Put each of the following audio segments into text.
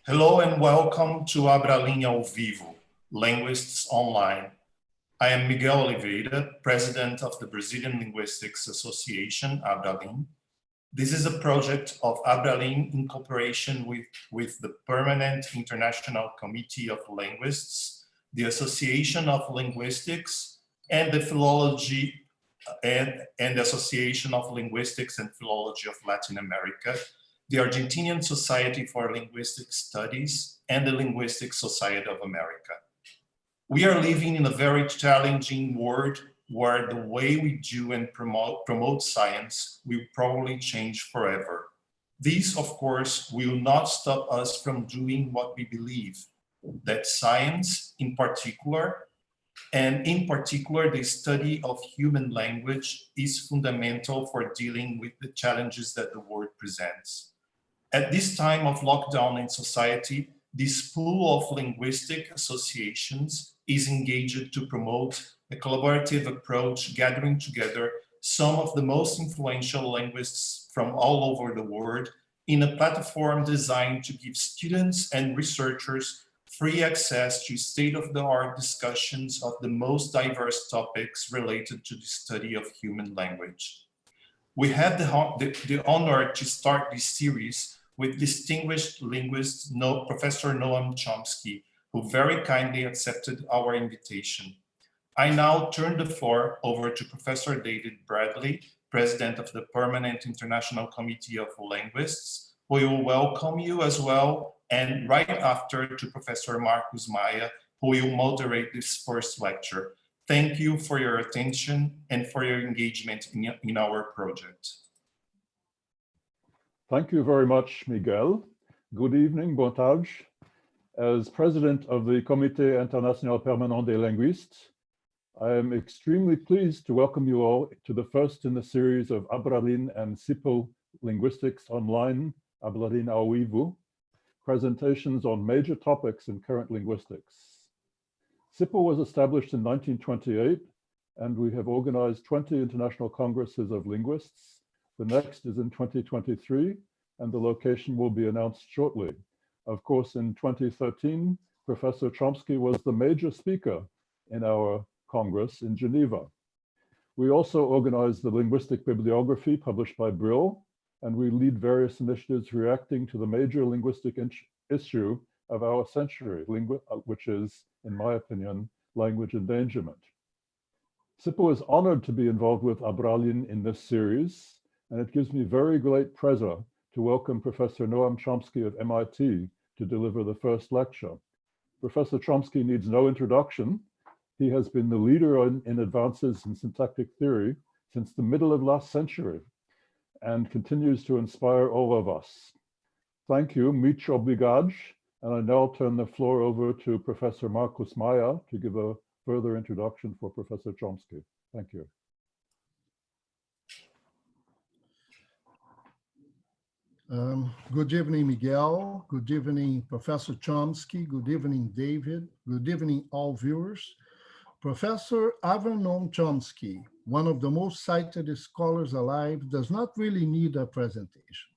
Hello and welcome to Abralin ao Vivo, Linguists Online. I am Miguel Oliveira, President of the Brazilian Linguistics Association, Abralin. This is a project of Abralin in cooperation with the Permanent International Committee of Linguists, the Association of Linguistics, and the Philology and the Association of Linguistics and Philology of Latin America, the Argentinian Society for Linguistic Studies, and the Linguistic Society of America. We are living in a very challenging world where the way we do and promote science will probably change forever. This, of course, will not stop us from doing what we believe, that science in particular, and in particular the study of human language, is fundamental for dealing with the challenges that the world presents. At this time of lockdown in society, this pool of linguistic associations is engaged to promote a collaborative approach, gathering together some of the most influential linguists from all over the world in a platform designed to give students and researchers free access to state-of-the-art discussions of the most diverse topics related to the study of human language. We have the honor to start this series with distinguished linguist Professor Noam Chomsky, who very kindly accepted our invitation. I now turn the floor over to Professor David Bradley, President of the Permanent International Committee of Linguists, who will welcome you as well, and right after to Professor Marcos Maia, who will moderate this first lecture. Thank you for your attention and for your engagement in our project. Thank you very much, Miguel. Good evening, bon tarde. As president of the Comité International Permanent des Linguistes, I am extremely pleased to welcome you all to the first in the series of Abralin and CIPL Linguistics Online, Abralin ao Vivo, presentations on major topics in current linguistics. CIPL was established in 1928, and we have organized 20 international congresses of linguists. The next is in 2023, and the location will be announced shortly. Of course, in 2013, Professor Chomsky was the major speaker in our Congress in Geneva. We also organized the Linguistic Bibliography published by Brill, and we lead various initiatives reacting to the major linguistic issue of our century, which is, in my opinion, language endangerment. CIPL is honored to be involved with Abralin in this series, and it gives me very great pleasure to welcome Professor Noam Chomsky of MIT to deliver the first lecture. Professor Chomsky needs no introduction. He has been the leader in advances in syntactic theory since the middle of last century and continues to inspire all of us. Thank you, muito obrigado. And I now turn the floor over to Professor Marcos Maia to give a further introduction for Professor Chomsky. Thank you. Good evening, Miguel. Good evening, Professor Chomsky. Good evening, David. Good evening, all viewers. Professor Noam Chomsky, one of the most cited scholars alive, does not really need a presentation.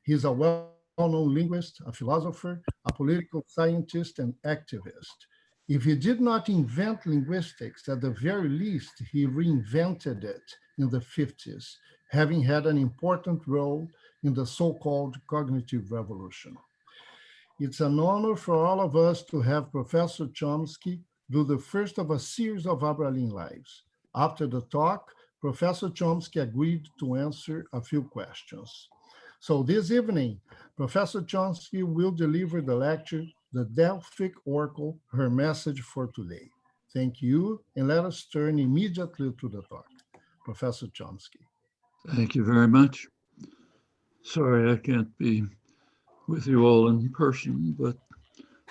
He's a well-known linguist, a philosopher, a political scientist, and activist. If he did not invent linguistics, at the very least, he reinvented it in the 50s, having had an important role in the so-called cognitive revolution. It's an honor for all of us to have Professor Chomsky do the first of a series of Abralin Lives. After the talk, Professor Chomsky agreed to answer a few questions. So this evening, Professor Chomsky will deliver the lecture, The Delphic Oracle, her message for today. Thank you, and let us turn immediately to the talk. Professor Chomsky. Thank you very much. Sorry I can't be with you all in person, but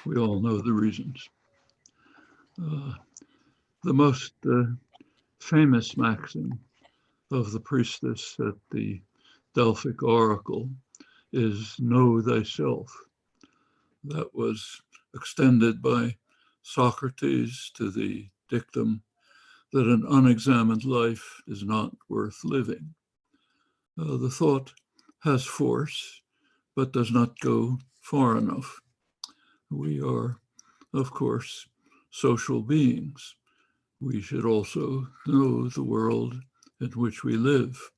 we all know the reasons. The most famous maxim of the priestess at the Delphic oracle is know thyself. That was extended by Socrates to the dictum that an unexamined life is not worth living. The thought has force, but does not go far enough. We are, of course, social beings. We should also know the world in which we live.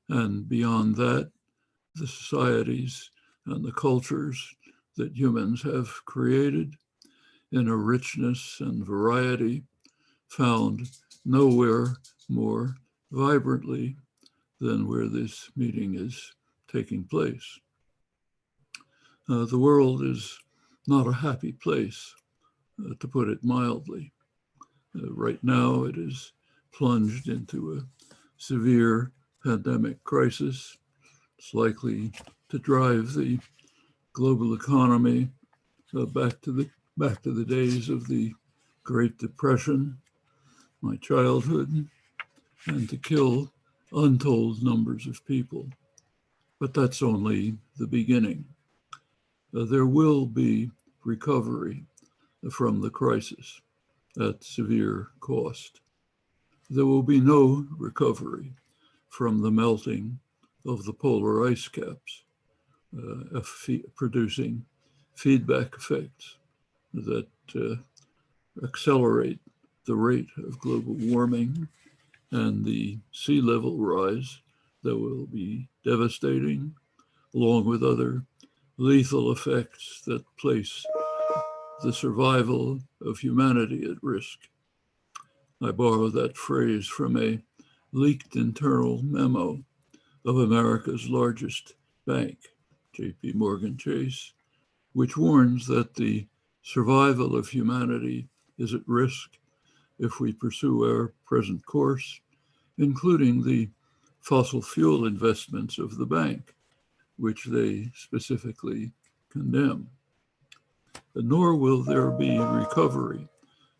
And beyond that, the societies and the cultures that humans have created in a richness and variety found nowhere more vibrantly than where this meeting is taking place. The world is not a happy place, to put it mildly. Right now, it is plunged into a severe pandemic crisis. It's likely to drive the global economy back to the days of the Great Depression, my childhood, and to kill untold numbers of people. But that's only the beginning. There will be recovery from the crisis at severe cost. There will be no recovery from the melting of the polar ice caps, producing feedback effects that accelerate the rate of global warming and the sea level rise that will be devastating, along with other lethal effects that place the survival of humanity at risk. I borrow that phrase from a leaked internal memo of America's largest bank, JP Morgan Chase, which warns that the survival of humanity is at risk if we pursue our present course, including the fossil fuel investments of the bank, which they specifically condemn. Nor will there be recovery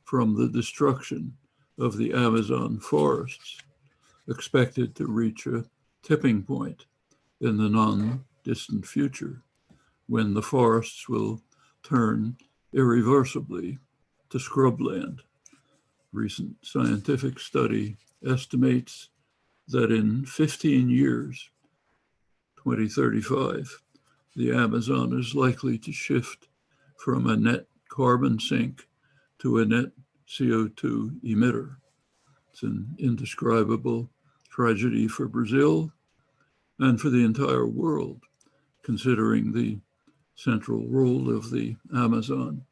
from the destruction of the Amazon forests, expected to reach a tipping point in the non-distant future, when the forests will turn irreversibly to scrubland. Recent scientific study estimates that in 15 years, 2035, the Amazon is likely to shift from a net carbon sink to a net CO2 emitter. It's an indescribable tragedy for Brazil and for the entire world, considering the central role of the Amazon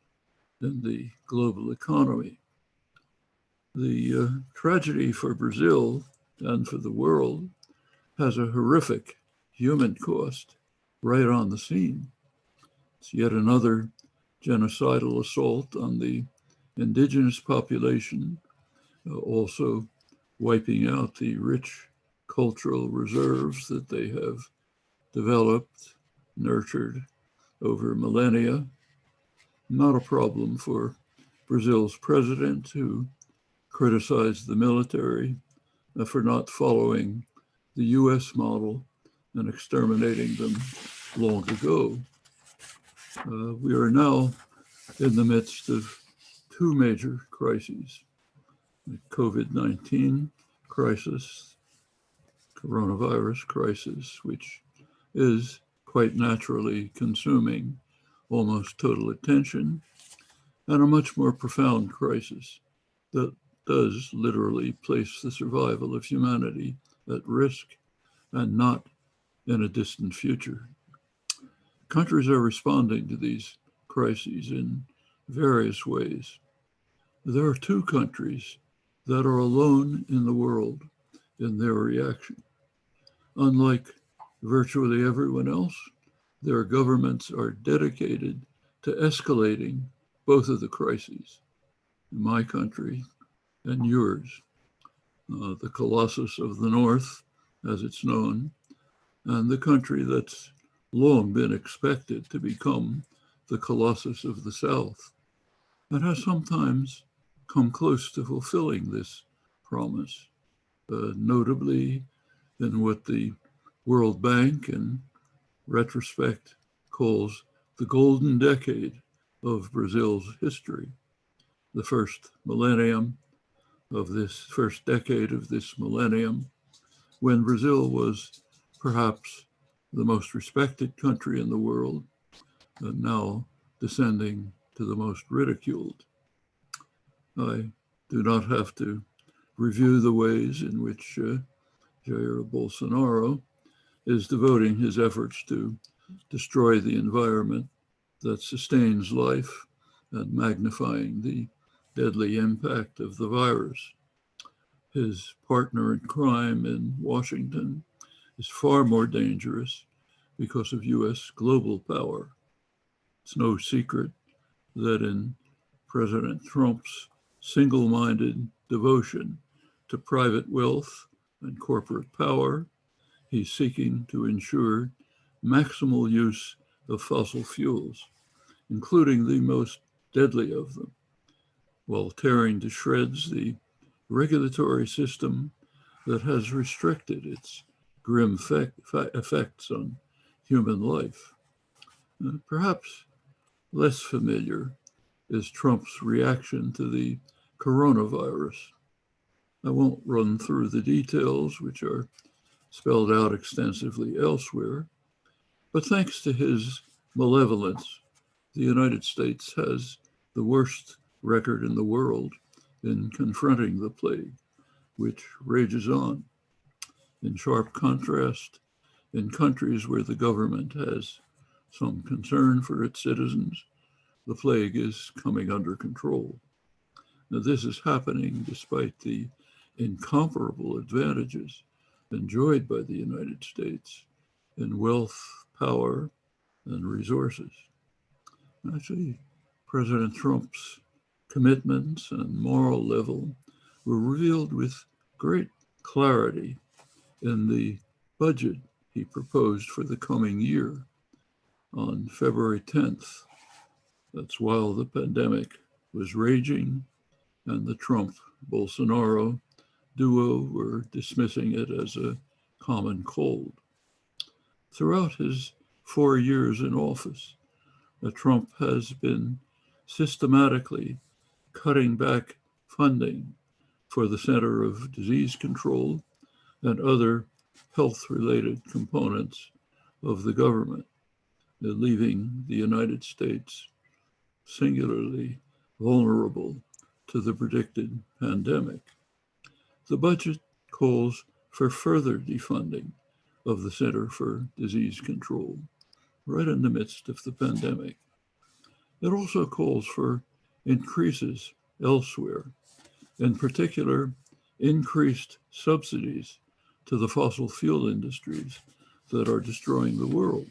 in the global economy. The tragedy for Brazil and for the world has a horrific human cost right on the scene. It's yet another genocidal assault on the indigenous population, also wiping out the rich cultural reserves that they have developed, nurtured over millennia. Not a problem for Brazil's president, who criticized the military for not following the US model and exterminating them long ago. We are now in the midst of two major crises: the COVID-19 crisis, coronavirus crisis, which is quite naturally consuming almost total attention, and a much more profound crisis that does literally place the survival of humanity at risk and not in a distant future. Countries are responding to these crises in various ways. There are two countries that are alone in the world in their reaction. Unlike virtually everyone else, their governments are dedicated to escalating both of the crises, my country and yours. The Colossus of the North, as it's known, and the country that's long been expected to become the Colossus of the South, and has sometimes come close to fulfilling this promise, notably in what the World Bank in retrospect calls the golden decade of Brazil's history, the first decade of this millennium, when Brazil was perhaps the most respected country in the world, and now descending to the most ridiculed. I do not have to review the ways in which Jair Bolsonaro is devoting his efforts to destroy the environment that sustains life and magnifying the deadly impact of the virus. His partner in crime in Washington is far more dangerous because of US global power. It's no secret that in President Trump's single-minded devotion to private wealth and corporate power, he's seeking to ensure maximal use of fossil fuels, including the most deadly of them, while tearing to shreds the regulatory system that has restricted its grim effects on human life. Perhaps less familiar is Trump's reaction to the coronavirus. I won't run through the details, which are spelled out extensively elsewhere, but thanks to his malevolence, the United States has the worst record in the world in confronting the plague, which rages on. In sharp contrast, in countries where the government has some concern for its citizens, the plague is coming under control. Now, this is happening despite the incomparable advantages enjoyed by the United States in wealth, power, and resources. Actually, President Trump's commitments and moral level were revealed with great clarity in the budget he proposed for the coming year on February 10th. That's while the pandemic was raging and the Trump-Bolsonaro duo were dismissing it as a common cold. Throughout his 4 years in office, Trump has been systematically cutting back funding for the Center of Disease Control and other health-related components of the government, leaving the United States singularly vulnerable to the predicted pandemic. The budget calls for further defunding of the Center for Disease Control, right in the midst of the pandemic. It also calls for increases elsewhere, in particular, increased subsidies to the fossil fuel industries that are destroying the world.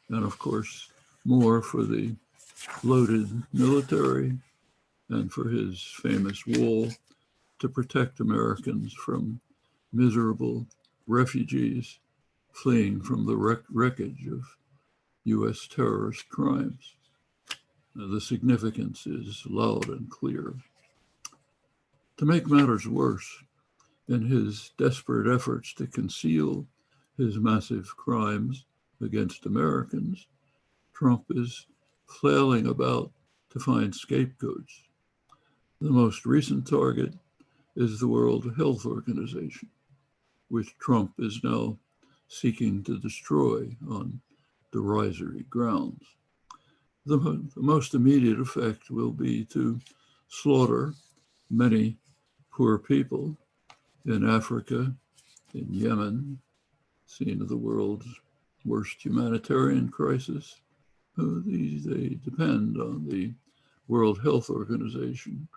And of course, more for the loaded military and for his famous wall to protect Americans from miserable refugees fleeing from the wreckage of US terrorist crimes. The significance is loud and clear. To make matters worse, in his desperate efforts to conceal his massive crimes against Americans, Trump is flailing about to find scapegoats. The most recent target is the World Health Organization, which Trump is now seeking to destroy on derisory grounds. The most immediate effect will be to slaughter many poor people in Africa, in Yemen, scene of the world's worst humanitarian crisis. They depend on the World Health Organization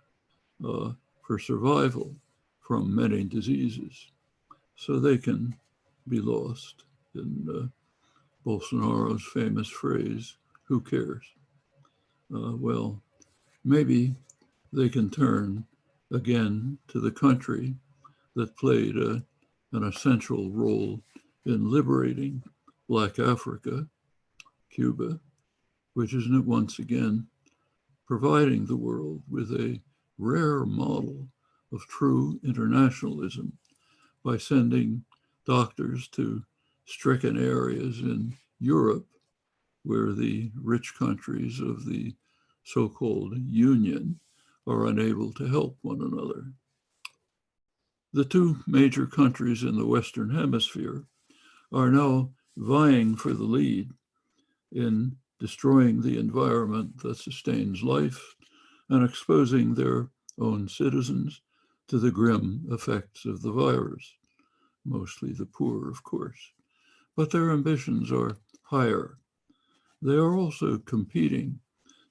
for survival from many diseases, so they can be lost. In Bolsonaro's famous phrase, "Who cares?" Well, maybe they can turn again to the country that played an essential role in liberating Black Africa, Cuba, which is once again providing the world with a rare model of true internationalism by sending doctors to stricken areas in Europe where the rich countries of the so-called Union are unable to help one another. The two major countries in the Western Hemisphere are now vying for the lead in destroying the environment that sustains life and exposing their own citizens to the grim effects of the virus, mostly the poor, of course. But their ambitions are higher. They are also competing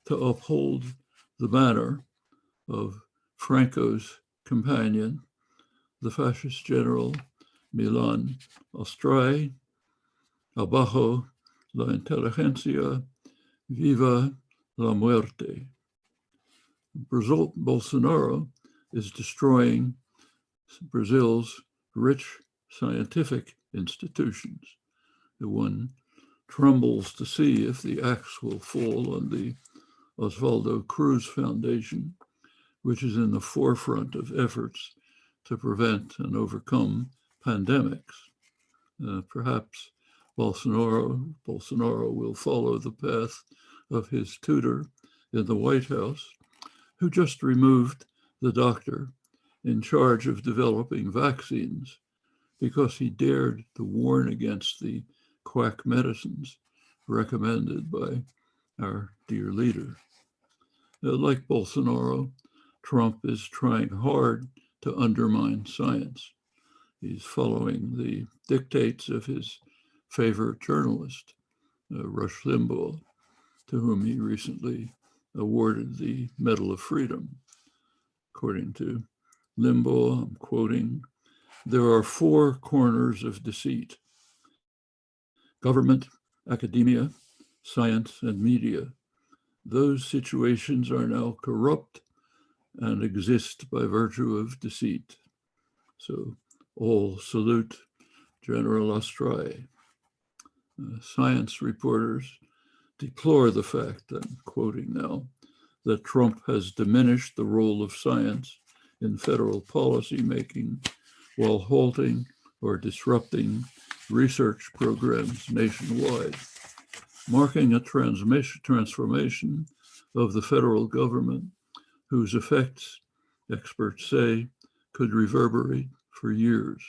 to uphold the banner of Franco's companion, the fascist general Milan Ostrai, abajo la inteligencia, viva la muerte. Bolsonaro is destroying Brazil's rich scientific institutions. One trembles to see if the axe will fall on the Oswaldo Cruz Foundation, which is in the forefront of efforts to prevent and overcome pandemics. Perhaps Bolsonaro will follow the path of his tutor in the White House, who just removed the doctor in charge of developing vaccines because he dared to warn against the quack medicines recommended by our dear leader. Like Bolsonaro, Trump is trying hard to undermine science. He's following the dictates of his favorite journalist, Rush Limbaugh, to whom he recently awarded the Medal of Freedom. According to Limbaugh, I'm quoting, "There are four corners of deceit: government, academia, science, and media. Those situations are now corrupt and exist by virtue of deceit. So all salute General Ostrai." Science reporters deplore the fact, I'm quoting now, that Trump has diminished the role of science in federal policy making while halting or disrupting research programs nationwide, marking a transformation of the federal government whose effects, experts say, could reverberate for years.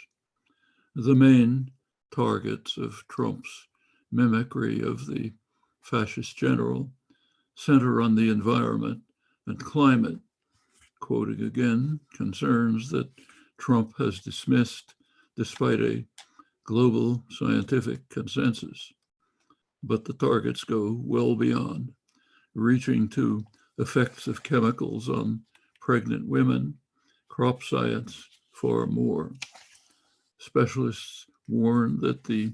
The main targets of Trump's mimicry of the fascist general center on the environment and climate, quoting again, concerns that Trump has dismissed despite a global scientific consensus. But the targets go well beyond, reaching to effects of chemicals on pregnant women, crop science, far more. Specialists warn that the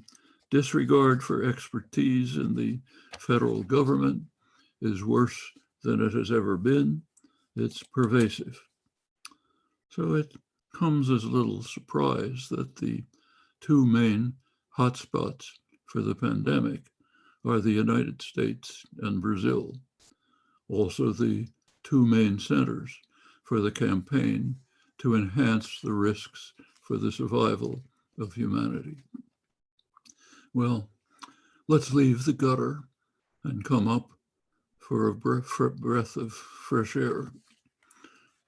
disregard for expertise in the federal government is worse than it has ever been. It's pervasive. So it comes as little surprise that the two main hotspots for the pandemic are the United States and Brazil, also the two main centers for the campaign to enhance the risks for the survival of humanity. Well, let's leave the gutter and come up for a breath of fresh air.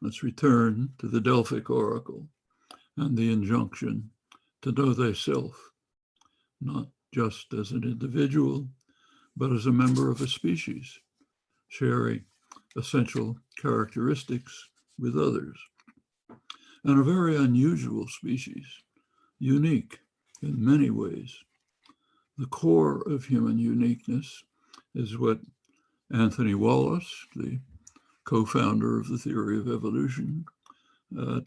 Let's return to the Delphic oracle and the injunction to know thyself, not just as an individual, but as a member of a species, sharing essential characteristics with others. And a very unusual species, unique in many ways. The core of human uniqueness is what Anthony Wallace, the co-founder of the theory of evolution,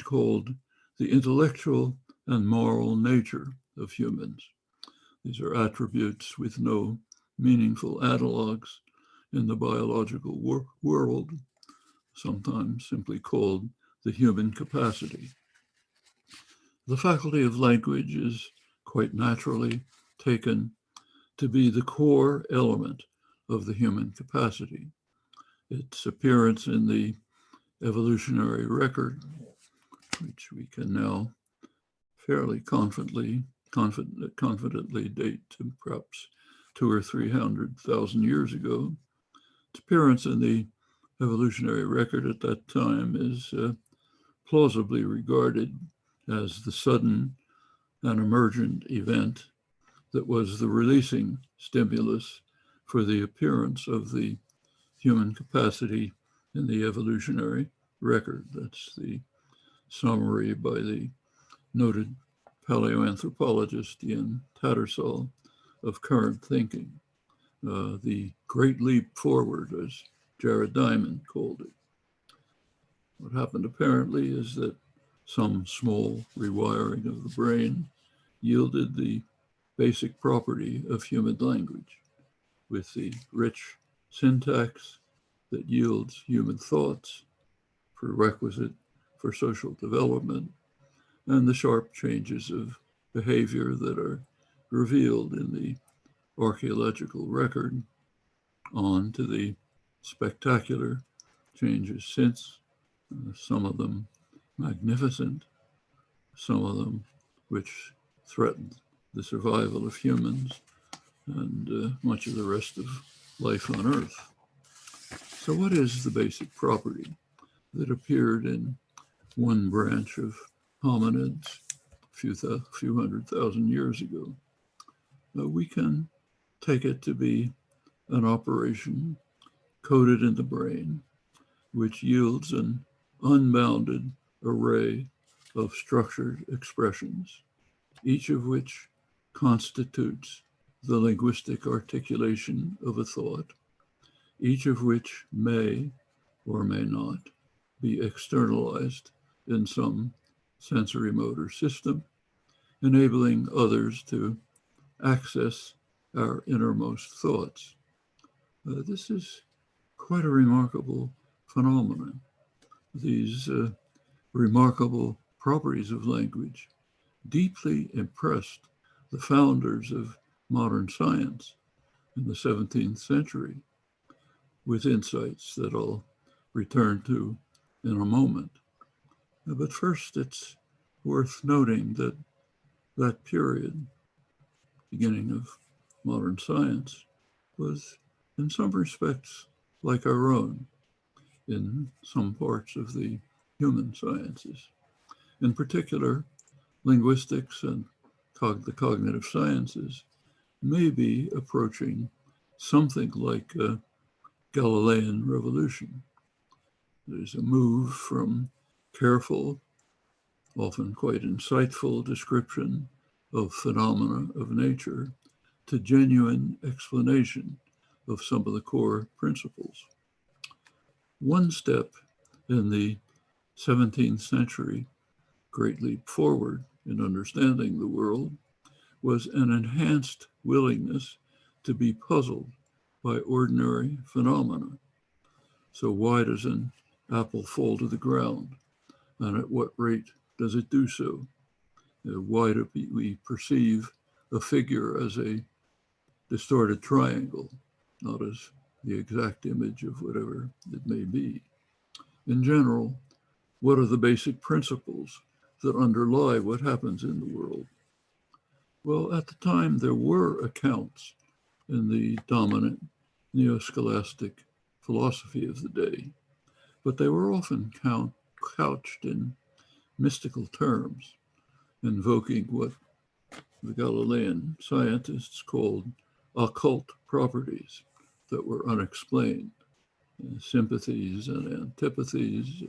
called the intellectual and moral nature of humans. These are attributes with no meaningful analogs in the biological world, sometimes simply called the human capacity. The faculty of language is quite naturally taken to be the core element of the human capacity. Its appearance in the evolutionary record, which we can now fairly confidently date to perhaps 200,000 or 300,000 years ago. Its appearance in the evolutionary record at that time is plausibly regarded as the sudden and emergent event that was the releasing stimulus for the appearance of the human capacity in the evolutionary record. That's the summary by the noted paleoanthropologist Ian Tattersall of current thinking, the great leap forward, as Jared Diamond called it. What happened apparently is that some small rewiring of the brain yielded the basic property of human language, with the rich syntax that yields human thoughts, prerequisite for social development, and the sharp changes of behavior that are revealed in the archaeological record, on to the spectacular changes since, some of them magnificent, some of them which threatened the survival of humans and much of the rest of life on Earth. So what is the basic property that appeared in one branch of hominids a few 100,000 years ago? We can take it to be an operation coded in the brain, which yields an unbounded array of structured expressions, each of which constitutes the linguistic articulation of a thought, each of which may or may not be externalized in some sensory motor system, enabling others to access our innermost thoughts. This is quite a remarkable phenomenon. These remarkable properties of language deeply impressed the founders of modern science in the 17th century, with insights that I'll return to in a moment. But first, it's worth noting that that period, beginning of modern science, was in some respects like our own in some parts of the human sciences. In particular, linguistics and the cognitive sciences may be approaching something like a Galilean revolution. There's a move from careful, often quite insightful description of phenomena of nature to genuine explanation of some of the core principles. One step in the 17th century great leap forward in understanding the world was an enhanced willingness to be puzzled by ordinary phenomena. So why does an apple fall to the ground? And at what rate does it do so? Why do we perceive a figure as a distorted triangle, not as the exact image of whatever it may be? In general, what are the basic principles that underlie what happens in the world? Well, at the time, there were accounts in the dominant neo-scholastic philosophy of the day, but they were often couched in mystical terms, invoking what the Galilean scientists called occult properties that were unexplained, sympathies and antipathies,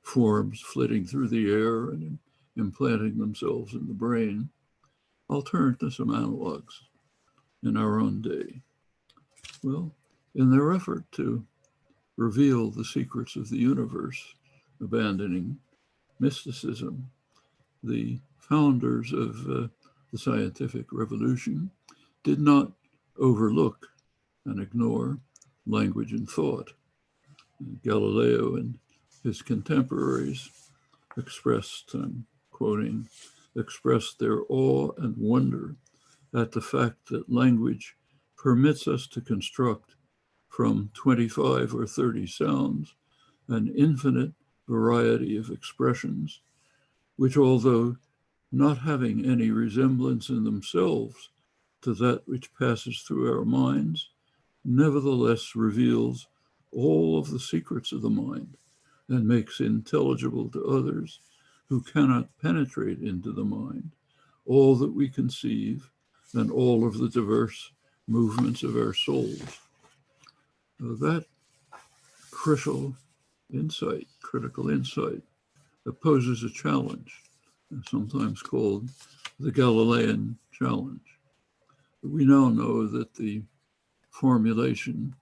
forms flitting through the air and implanting themselves in the brain. I'll turn to some analogs in our own day. Well, in their effort to reveal the secrets of the universe, abandoning mysticism, the founders of the scientific revolution did not overlook and ignore language and thought. Galileo and his contemporaries expressed, I'm quoting, expressed their awe and wonder at the fact that language permits us to construct from 25 or 30 sounds an infinite variety of expressions, which, although not having any resemblance in themselves to that which passes through our minds, nevertheless reveals all of the secrets of the mind and makes intelligible to others who cannot penetrate into the mind all that we conceive and all of the diverse movements of our souls. That critical insight poses a challenge, sometimes called the Galilean challenge. We now know that the formulation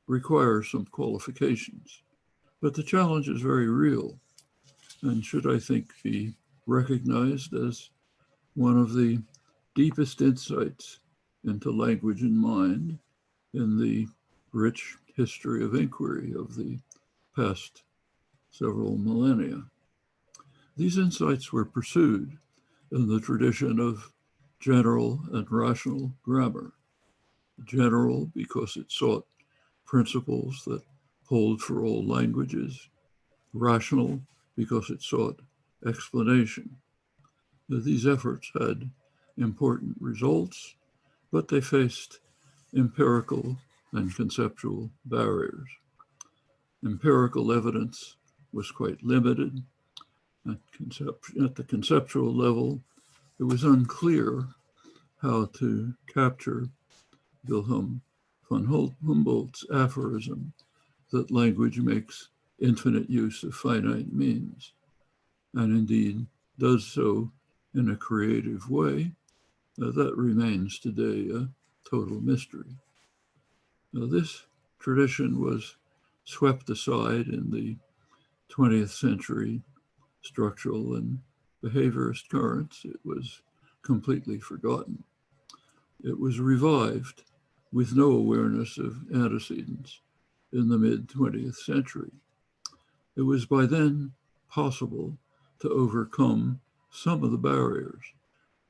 requires some qualifications, but the challenge is very real and should, I think, be recognized as one of the deepest insights into language and mind in the rich history of inquiry of the past several millennia. These insights were pursued in the tradition of general and rational grammar. General because it sought principles that hold for all languages. Rational because it sought explanation. These efforts had important results, but they faced empirical and conceptual barriers. Empirical evidence was quite limited. At the conceptual level, it was unclear how to capture Wilhelm von Humboldt's aphorism that language makes infinite use of finite means, and indeed does so in a creative way. That remains today a total mystery. Now, this tradition was swept aside in the 20th century structural and behaviorist currents. It was completely forgotten. It was revived with no awareness of antecedents in the mid-20th century. It was by then possible to overcome some of the barriers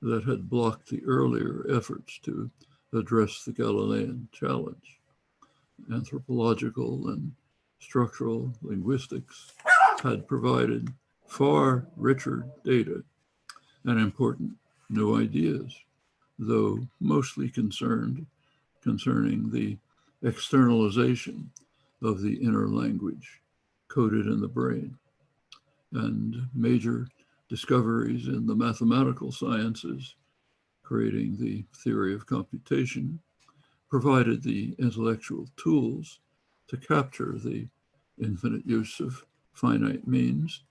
that had blocked the earlier efforts to address the Galilean challenge. Anthropological and structural linguistics had provided far richer data and important new ideas, though mostly concerning the externalization of the inner language coded in the brain. And major discoveries in the mathematical sciences, creating the theory of computation, provided the intellectual tools to capture the infinite use of finite means,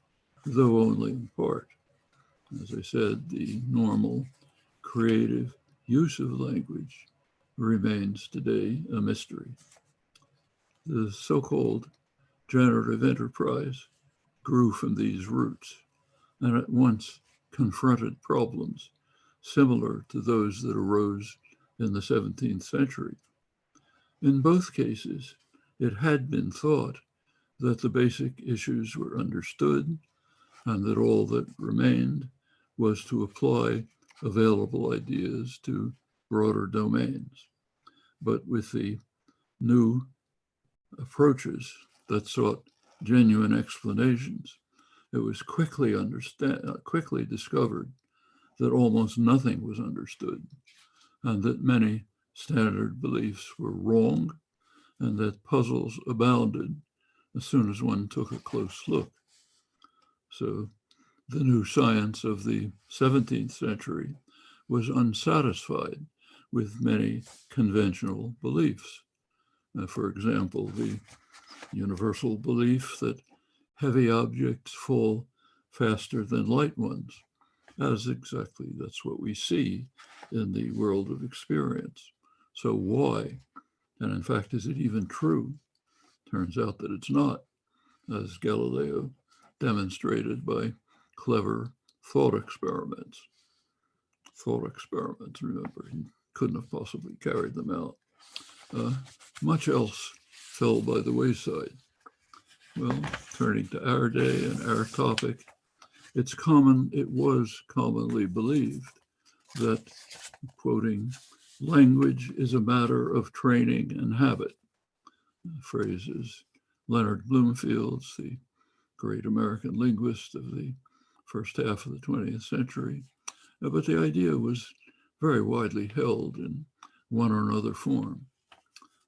though only in part. As I said, the normal creative use of language remains today a mystery. The so-called generative enterprise grew from these roots and at once confronted problems similar to those that arose in the 17th century. In both cases, it had been thought that the basic issues were understood and that all that remained was to apply available ideas to broader domains. But with the new approaches that sought genuine explanations, it was quickly discovered that almost nothing was understood and that many standard beliefs were wrong and that puzzles abounded as soon as one took a close look. So the new science of the 17th century was unsatisfied with many conventional beliefs. For example, the universal belief that heavy objects fall faster than light ones, that's what we see in the world of experience. So why? And in fact, is it even true? Turns out that it's not, as Galileo demonstrated by clever thought experiments. Remember, he couldn't have possibly carried them out. Much else fell by the wayside. Well, turning to our day and our topic, it was commonly believed that, quoting, language is a matter of training and habit. Phrases Leonard Bloomfield's, the great American linguist of the first half of the 20th century. But the idea was very widely held in one or another form.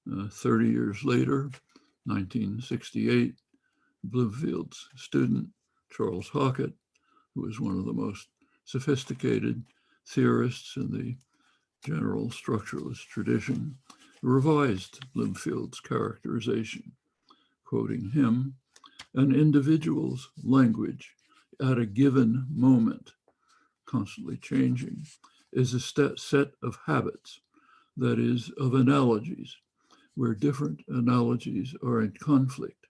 30 years later, 1968, Bloomfield's student, Charles Hockett, who was one of the most sophisticated theorists in the general structuralist tradition, revised Bloomfield's characterization, quoting him, "An individual's language at a given moment, constantly changing, is a set of habits, that is, of analogies, where different analogies are in conflict,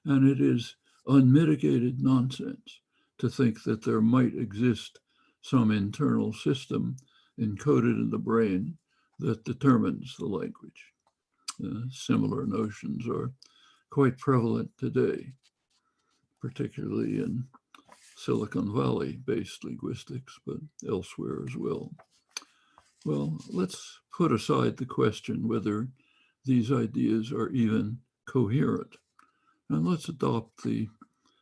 and it is unmitigated nonsense to think that there might exist some internal system encoded in the brain that determines the language." Similar notions are quite prevalent today, particularly in Silicon Valley-based linguistics, but elsewhere as well. Well, let's put aside the question whether these ideas are even coherent, and let's adopt the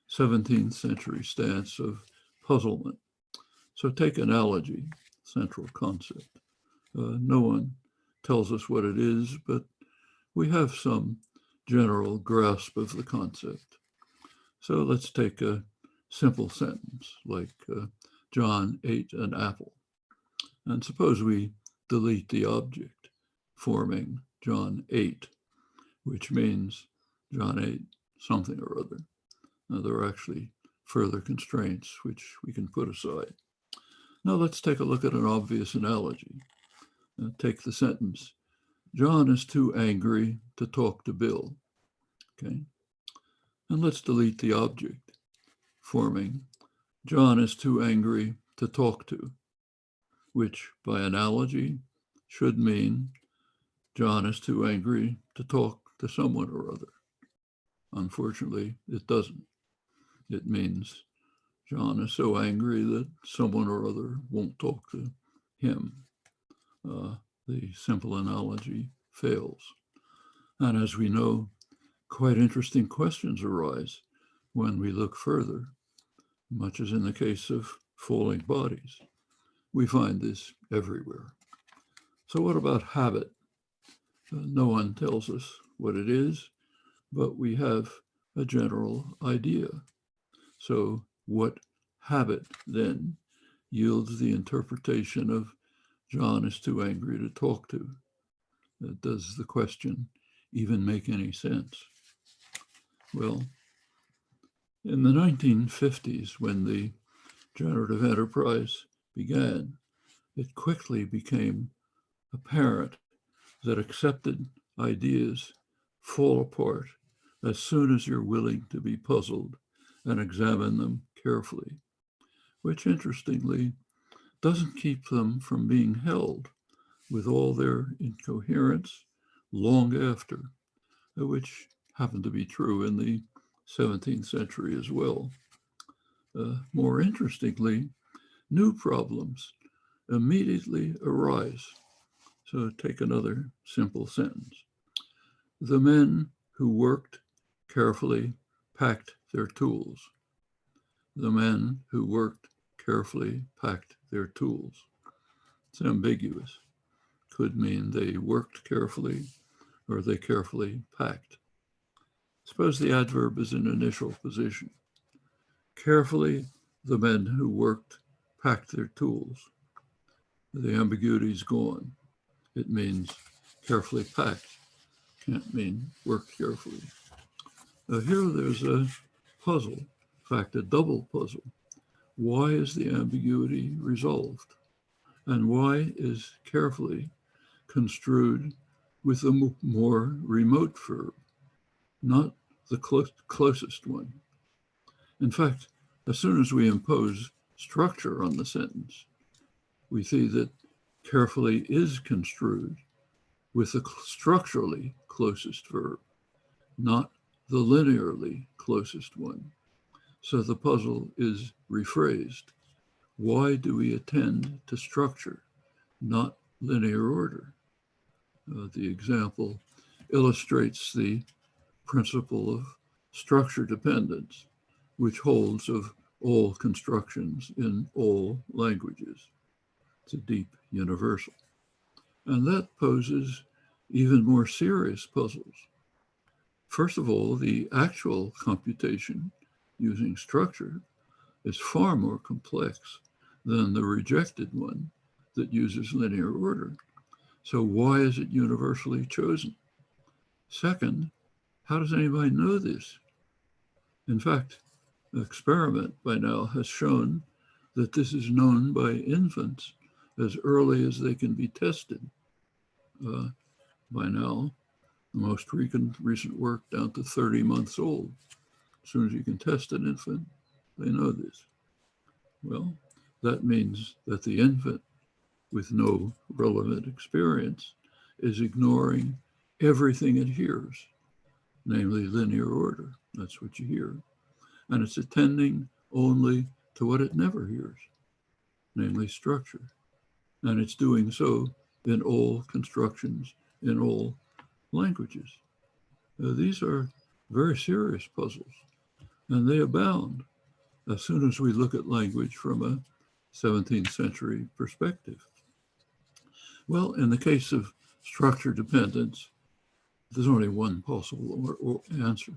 17th century stance of puzzlement. So take analogy, central concept. No one tells us what it is, but we have some general grasp of the concept. So let's take a simple sentence like John ate an apple. And suppose we delete the object forming John ate, which means John ate something or other. Now, there are actually further constraints which we can put aside. Now let's take a look at an obvious analogy. Take the sentence, "John is too angry to talk to Bill." Okay, and let's delete the object forming John is too angry to talk to, which by analogy should mean John is too angry to talk to someone or other. Unfortunately, it doesn't. It means John is so angry that someone or other won't talk to him. The simple analogy fails. And as we know, quite interesting questions arise when we look further, much as in the case of falling bodies. We find this everywhere. So what about habit? No one tells us what it is, but we have a general idea. So what habit then yields the interpretation of John is too angry to talk to? Does the question even make any sense? Well, in the 1950s, when the generative enterprise began, it quickly became apparent that accepted ideas fall apart as soon as you're willing to be puzzled and examine them carefully, which interestingly doesn't keep them from being held with all their incoherence long after, which happened to be true in the 17th century as well. More interestingly, new problems immediately arise. So take another simple sentence. The men who worked carefully packed their tools. The men who worked carefully packed their tools. It's ambiguous. Could mean they worked carefully or they carefully packed. Suppose the adverb is in initial position. Carefully, the men who worked packed their tools. The ambiguity is gone. It means carefully packed. Can't mean worked carefully. Here there's a puzzle, in fact, a double puzzle. Why is the ambiguity resolved? And why is carefully construed with a more remote verb, not the closest one? In fact, as soon as we impose structure on the sentence, we see that carefully is construed with the structurally closest verb, not the linearly closest one. So the puzzle is rephrased. Why do we attend to structure, not linear order? The example illustrates the principle of structure dependence, which holds of all constructions in all languages. It's a deep universal. And that poses even more serious puzzles. First of all, the actual computation using structure is far more complex than the rejected one that uses linear order. So why is it universally chosen? Second, how does anybody know this? In fact, an experiment by now has shown that this is known by infants as early as they can be tested. By now, the most recent work down to 30 months old. As soon as you can test an infant, they know this. Well, that means that the infant with no relevant experience is ignoring everything it hears, namely linear order. That's what you hear. And it's attending only to what it never hears, namely structure. And it's doing so in all constructions, in all languages. These are very serious puzzles, and they abound as soon as we look at language from a 17th century perspective. Well, in the case of structure dependence, there's only one possible answer,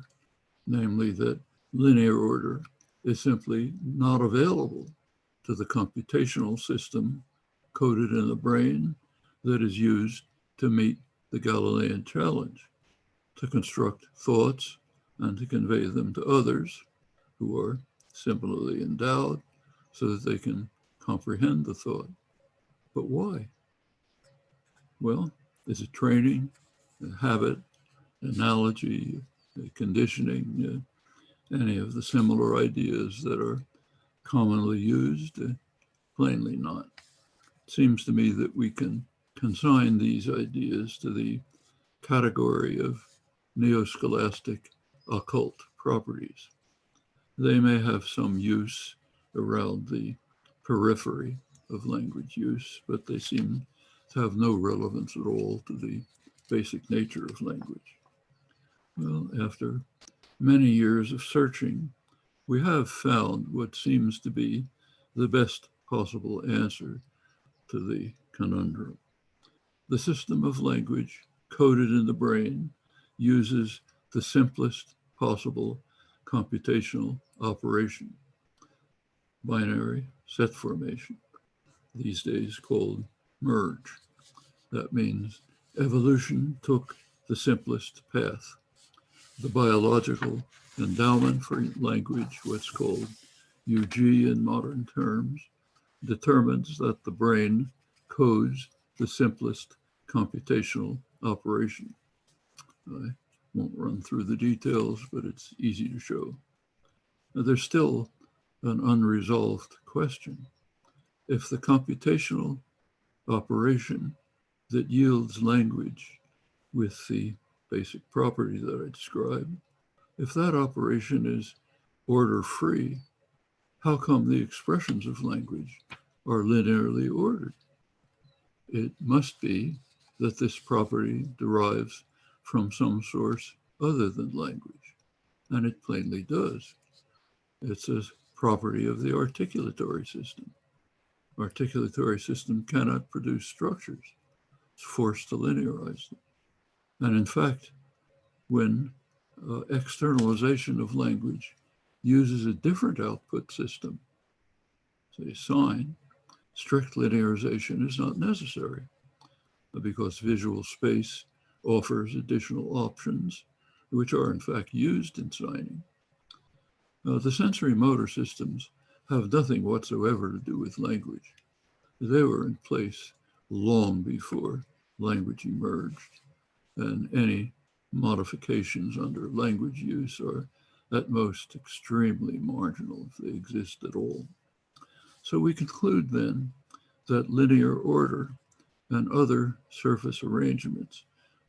namely that linear order is simply not available to the computational system coded in the brain that is used to meet the Galilean challenge, to construct thoughts and to convey them to others who are similarly endowed so that they can comprehend the thought. But why? Well, is it training, a habit, analogy, conditioning, any of the similar ideas that are commonly used? Plainly not. It seems to me that we can consign these ideas to the category of neo-scholastic occult properties. They may have some use around the periphery of language use, but they seem to have no relevance at all to the basic nature of language. Well, after many years of searching, we have found what seems to be the best possible answer to the conundrum. The system of language coded in the brain uses the simplest possible computational operation, binary set formation, these days called merge. That means evolution took the simplest path. The biological endowment for language, what's called UG in modern terms, determines that the brain codes the simplest computational operation. I won't run through the details, but it's easy to show. Now, there's still an unresolved question. If the computational operation that yields language with the basic property that I described, if that operation is order-free, how come the expressions of language are linearly ordered? It must be that this property derives from some source other than language, and it plainly does. It's a property of the articulatory system. Articulatory system cannot produce structures. It's forced to linearize them. And in fact, when externalization of language uses a different output system, say sign, strict linearization is not necessary because visual space offers additional options, which are in fact used in signing. The sensory motor systems have nothing whatsoever to do with language. They were in place long before language emerged, and any modifications under language use are at most extremely marginal if they exist at all. So we conclude then that linear order and other surface arrangements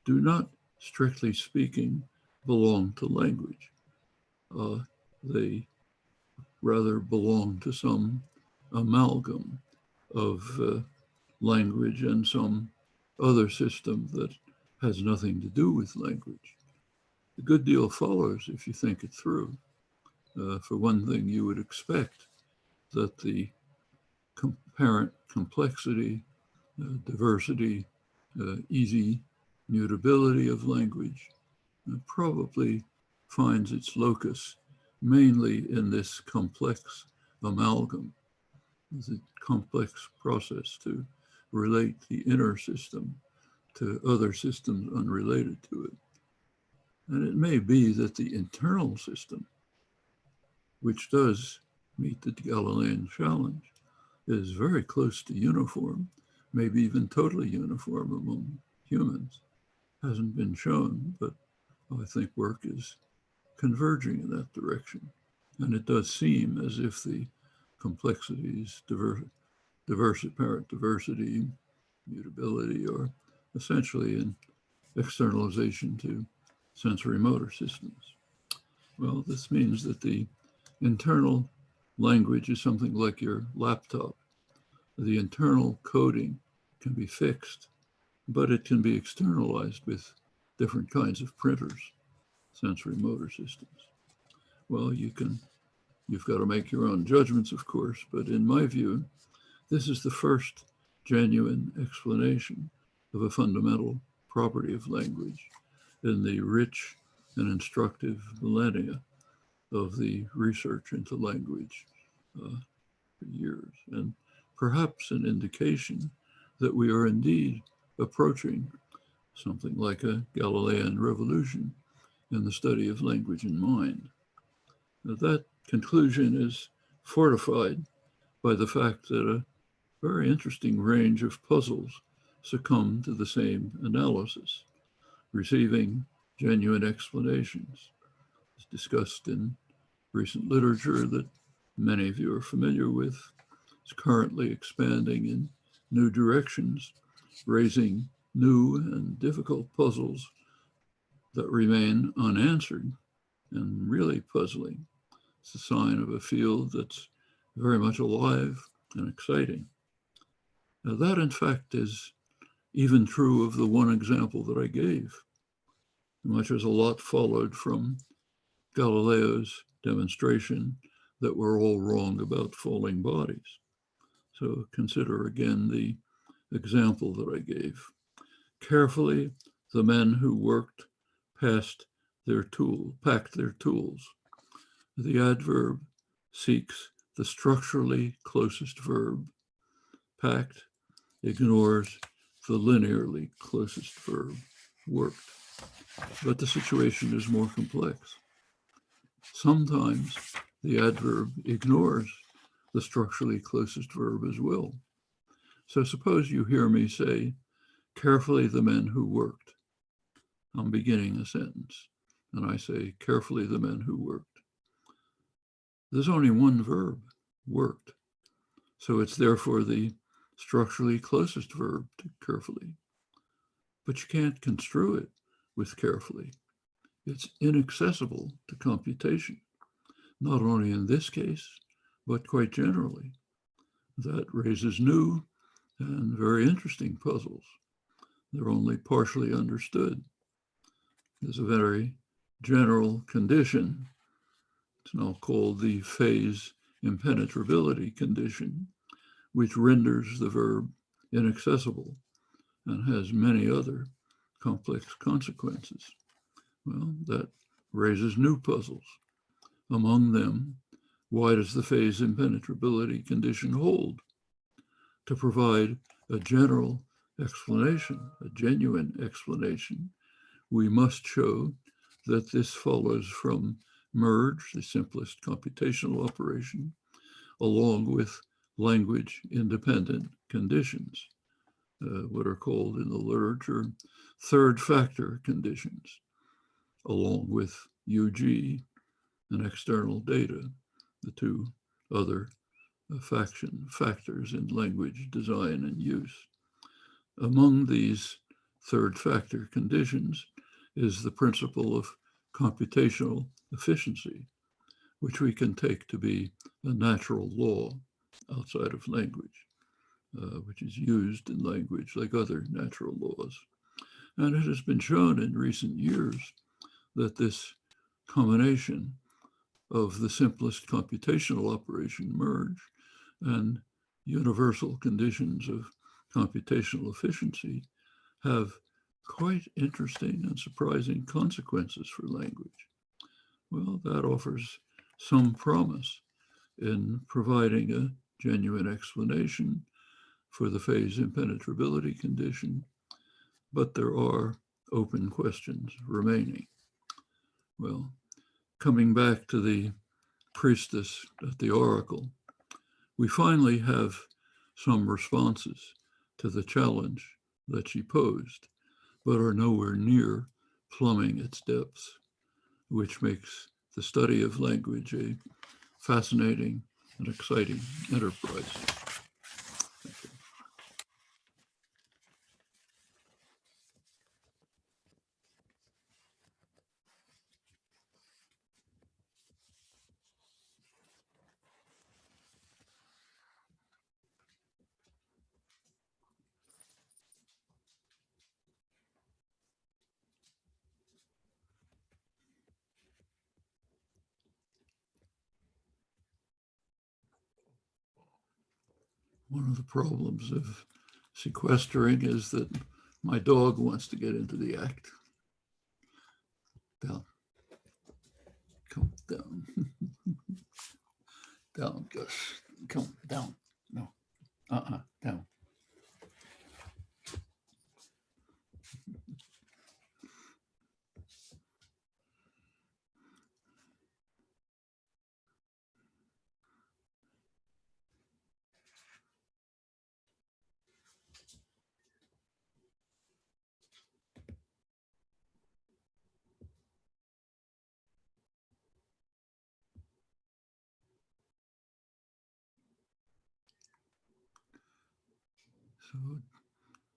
do not, strictly speaking, belong to language. They rather belong to some amalgam of language and some other system that has nothing to do with language. A good deal follows if you think it through. For one thing, you would expect that the apparent complexity, diversity, easy mutability of language probably finds its locus mainly in this complex amalgam. It's a complex process to relate the inner system to other systems unrelated to it. And it may be that the internal system, which does meet the Galilean challenge, is very close to uniform, maybe even totally uniform among humans. Hasn't been shown, but I think work is converging in that direction. And it does seem as if the complexities, apparent diversity, mutability, are essentially an externalization to sensory motor systems. Well, this means that the internal language is something like your laptop. The internal coding can be fixed, but it can be externalized with different kinds of printers, sensory motor systems. Well, you've got to make your own judgments, of course, but in my view, this is the first genuine explanation of a fundamental property of language in the rich and instructive millennia of the research into language for years, and perhaps an indication that we are indeed approaching something like a Galilean revolution in the study of language and mind. Now, that conclusion is fortified by the fact that a very interesting range of puzzles succumb to the same analysis, receiving genuine explanations. It's discussed in recent literature that many of you are familiar with. It's currently expanding in new directions, raising new and difficult puzzles that remain unanswered and really puzzling. It's a sign of a field that's very much alive and exciting. Now, that, in fact, is even true of the one example that I gave, much as a lot followed from Galileo's demonstration that we're all wrong about falling bodies. So consider again the example that I gave. Carefully, the men who worked packed their tools. The adverb seeks the structurally closest verb. Packed ignores the linearly closest verb, worked. But the situation is more complex. Sometimes the adverb ignores the structurally closest verb as well. So suppose you hear me say, carefully the men who worked. I'm beginning a sentence, and I say, carefully the men who worked. There's only one verb, worked. So it's therefore the structurally closest verb to carefully. But you can't construe it with carefully. It's inaccessible to computation, not only in this case, but quite generally. That raises new and very interesting puzzles. They're only partially understood. There's a very general condition. It's now called the phase impenetrability condition, which renders the verb inaccessible and has many other complex consequences. Well, that raises new puzzles. Among them, why does the phase impenetrability condition hold? To provide a general explanation, a genuine explanation, we must show that this follows from merge, the simplest computational operation, along with language-independent conditions, what are called in the literature third factor conditions, along with UG and external data, the two other factors in language design and use. Among these third factor conditions is the principle of computational efficiency, which we can take to be a natural law outside of language, which is used in language like other natural laws. And it has been shown in recent years that this combination of the simplest computational operation, merge, and universal conditions of computational efficiency have quite interesting and surprising consequences for language. Well, that offers some promise in providing a genuine explanation for the phase impenetrability condition, but there are open questions remaining. Well, coming back to the priestess at the oracle, we finally have some responses to the challenge that she posed, but are nowhere near plumbing its depths, which makes the study of language a fascinating and exciting enterprise. Thank you. One of the problems of sequestering is that my dog wants to get into the act. Down. Come down. Down, Gus. Come down. No. Down. So,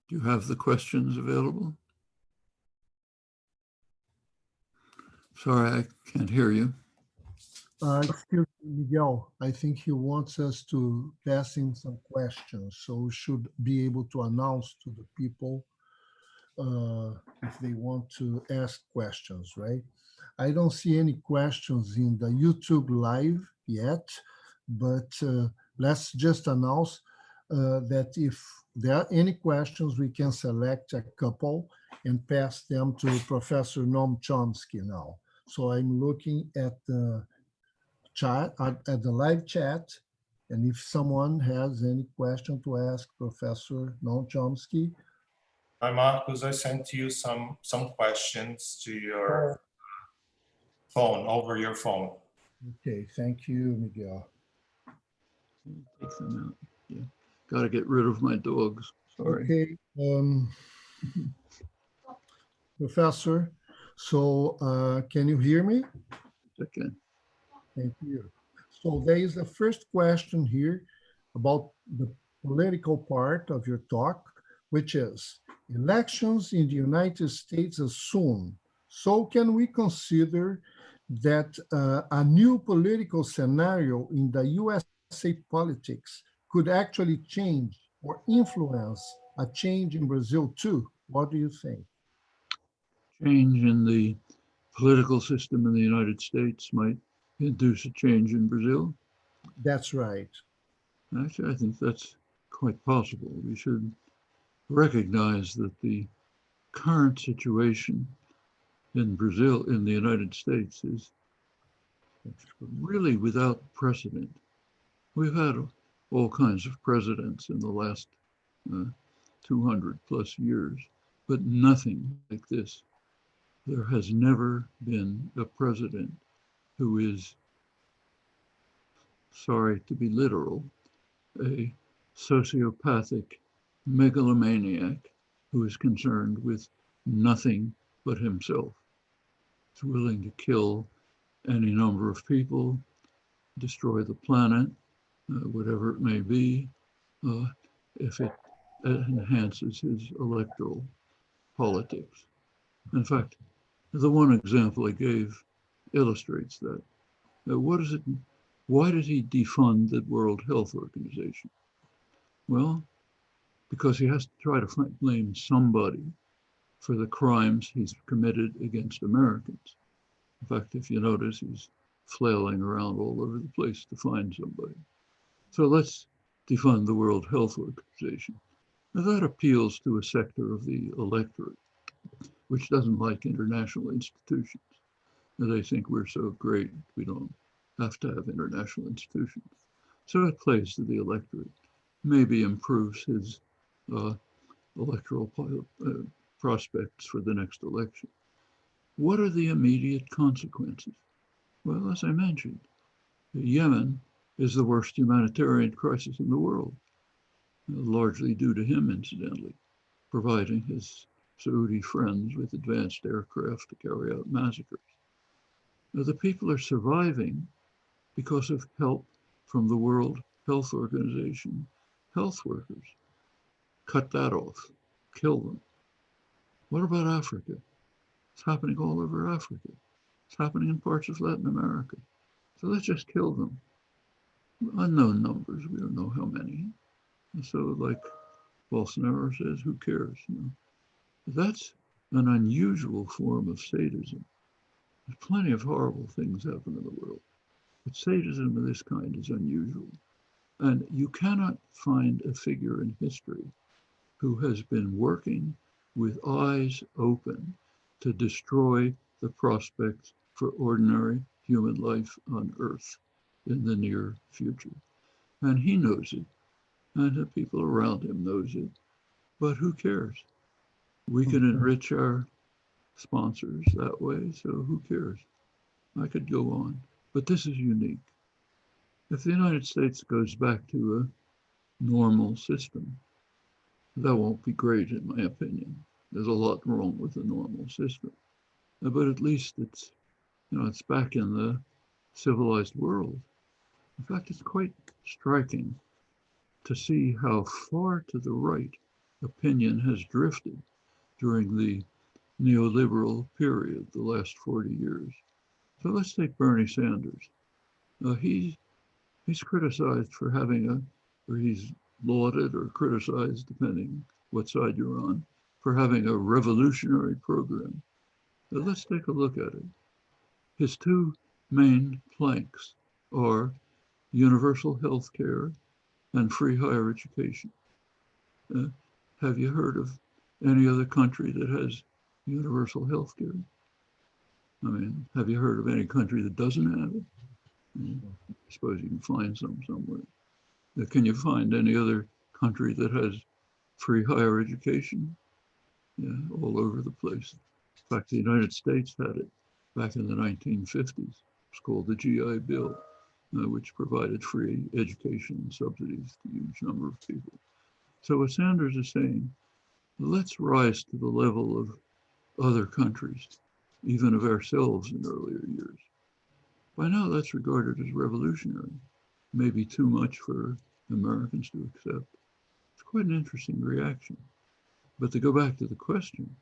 do you have the questions available? Sorry, I can't hear you. Excuse me, Miguel. I think he wants us to pass in some questions, so we should be able to announce to the people if they want to ask questions, right? I don't see any questions in the YouTube live yet, but let's just announce that if there are any questions, we can select a couple and pass them to Professor Noam Chomsky now. So I'm looking at the chat, at the live chat, and if someone has any question to ask Professor Noam Chomsky. Hi, Marcus. I sent you some questions to your phone, over your phone. Okay, thank you, Miguel. Take them out. Yeah, got to get rid of my dogs. Sorry. Okay, Professor, so can you hear me? Okay. Thank you. So there is the first question here about the political part of your talk, which is elections in the United States are soon. So can we consider that a new political scenario in the USA politics could actually change or influence a change in Brazil too? What do you think? Change in the political system in the United States might induce a change in Brazil? That's right. Actually, I think that's quite possible. We should recognize that the current situation in Brazil, in the United States, is really without precedent. We've had all kinds of presidents in the last 200 plus years, but nothing like this. There has never been a president who is, sorry to be literal, a sociopathic megalomaniac who is concerned with nothing but himself. He's willing to kill any number of people, destroy the planet, whatever it may be, if it enhances his electoral politics. In fact, the one example I gave illustrates that. Why did he defund the World Health Organization? Well, because he has to try to blame somebody for the crimes he's committed against Americans. In fact, if you notice, he's flailing around all over the place to find somebody. So let's defund the World Health Organization. Now that appeals to a sector of the electorate, which doesn't like international institutions. And they think we're so great, we don't have to have international institutions. So it plays to the electorate, maybe improves his electoral prospects for the next election. What are the immediate consequences? Well, as I mentioned, Yemen is the worst humanitarian crisis in the world, largely due to him, incidentally, providing his Saudi friends with advanced aircraft to carry out massacres. Now, the people are surviving because of help from the World Health Organization health workers. Cut that off, kill them. What about Africa? It's happening all over Africa. It's happening in parts of Latin America. So let's just kill them. Unknown numbers, we don't know how many. And so like Bolsonaro says, who cares? You know? That's an unusual form of sadism. There's plenty of horrible things happen in the world, but sadism of this kind is unusual. And you cannot find a figure in history who has been working with eyes open to destroy the prospects for ordinary human life on Earth in the near future. And he knows it, and the people around him knows it, but who cares? We can enrich our sponsors that way, so who cares? I could go on, but this is unique. If the United States goes back to a normal system, that won't be great in my opinion. There's a lot wrong with the normal system, but at least it's, you know, it's back in the civilized world. In fact, it's quite striking to see how far to the right opinion has drifted during the neoliberal period, the last 40 years. So let's take Bernie Sanders. He's criticized for having or he's lauded or criticized, depending what side you're on, for having a revolutionary program. So let's take a look at it. His two main planks are universal health care and free higher education. Have you heard of any other country that has universal health care? I mean, have you heard of any country that doesn't have it? I suppose you can find some somewhere. Can you find any other country that has free higher education? Yeah, all over the place. In fact, the United States had it back in the 1950s. It's called the GI Bill, which provided free education and subsidies to a huge number of people. So what Sanders is saying, let's rise to the level of other countries, even of ourselves in earlier years. By now, that's regarded as revolutionary, maybe too much for Americans to accept. It's quite an interesting reaction. But to go back to the question,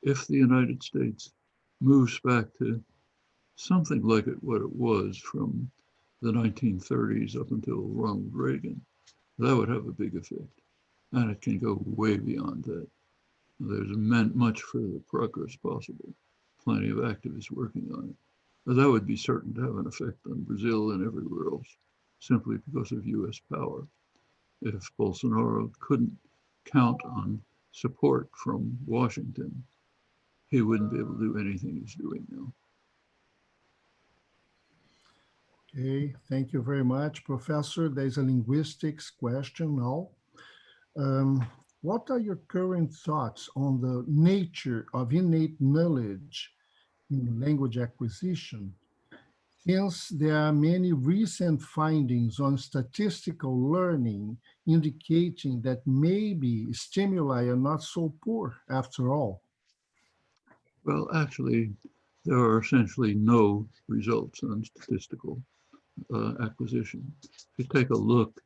if the United States moves back to something like what it was from the 1930s up until Ronald Reagan, that would have a big effect. And it can go way beyond that. There's much further progress possible. Plenty of activists working on it. But that would be certain to have an effect on Brazil and everywhere else, simply because of US power. If Bolsonaro couldn't count on support from Washington, he wouldn't be able to do anything he's doing now. Okay, thank you very much, Professor. There's a linguistics question now. What are your current thoughts on the nature of innate knowledge in language acquisition, since there are many recent findings on statistical learning indicating that maybe stimuli are not so poor after all? Well, actually, there are essentially no results on statistical acquisition. If you take a look,